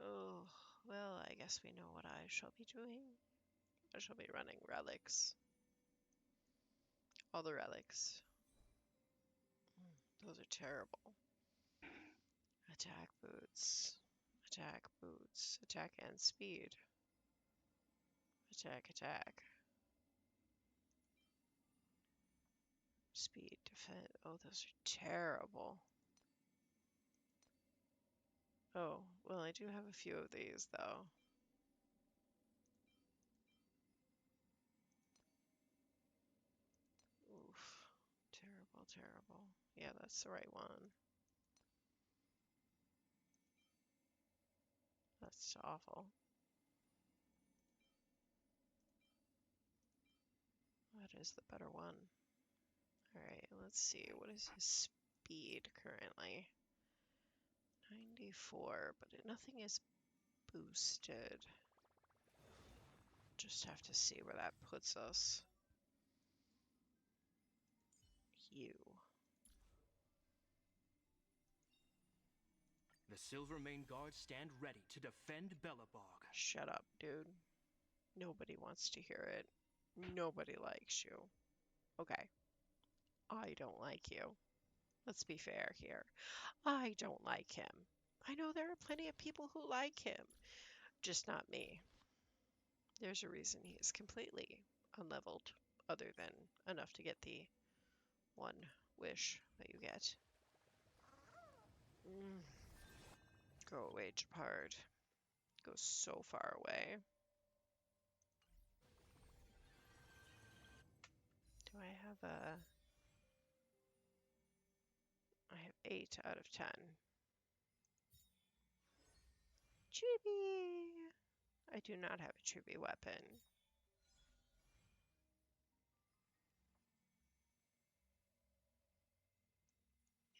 Oh, well, I guess we know what I shall be doing. I shall be running relics. All the relics. Those are terrible. Attack boots. Attack boots. Attack and speed. Attack, attack. Speed, defense. Oh, those are terrible. Oh, well, I do have a few of these, though. Oof. Terrible, terrible. Yeah, that's the right one. That's awful. That is the better one. Alright, let's see. What is his speed currently? 94, but nothing is boosted. Just have to see where that puts us. You. The Silvermane Guards stand ready to defend Belobog. Shut up, dude. Nobody wants to hear it. Nobody likes you. Okay. I don't like you. Let's be fair here. I don't like him. I know there are plenty of people who like him, just not me. There's a reason he is completely unleveled, other than enough to get the one wish that you get. Go away, Japard. Go so far away. Do I have a... I have 8 out of 10. Chibi! I do not have a chibi weapon.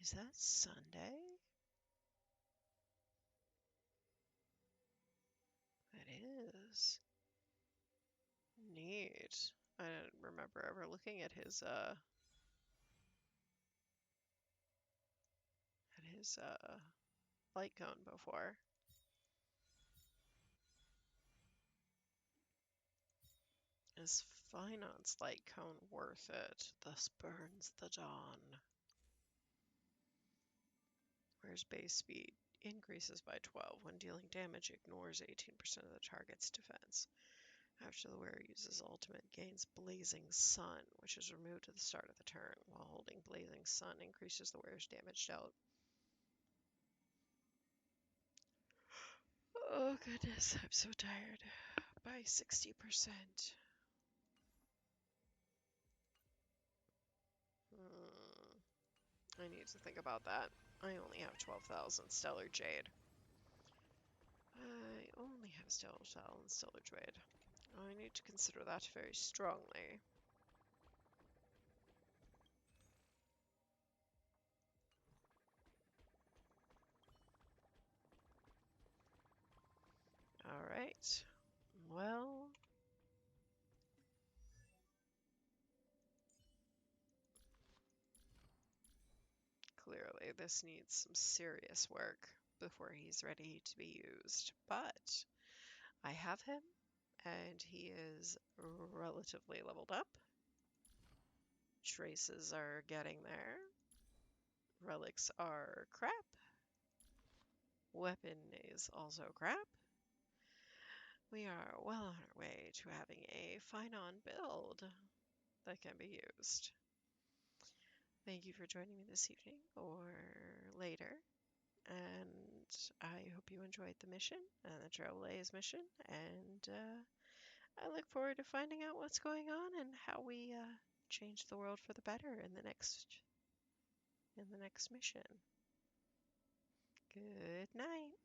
Is that Sunday? That is. Neat. I don't remember ever looking at his light cone before. Is Finance light cone worth it? Thus burns the dawn. Where's base speed? Increases by 12. When dealing damage, ignores 18% of the target's defense. After the wearer uses ultimate, gains Blazing Sun, which is removed at the start of the turn. While holding Blazing Sun, increases the wearer's damage dealt. Oh goodness, I'm so tired. By 60%. I need to think about that. I only have 12,000 Stellar Jade. I only have Stellar Jade. I need to consider that very strongly. Alright. Well... Clearly, this needs some serious work before he's ready to be used. But I have him, and he is relatively leveled up. Traces are getting there. Relics are crap. Weapon is also crap. We are well on our way to having a fine-on build that can be used. Thank you for joining me this evening or later. And I hope you enjoyed the mission and the Trailblaze mission. And I look forward to finding out what's going on and how we change the world for the better in the next mission. Good night.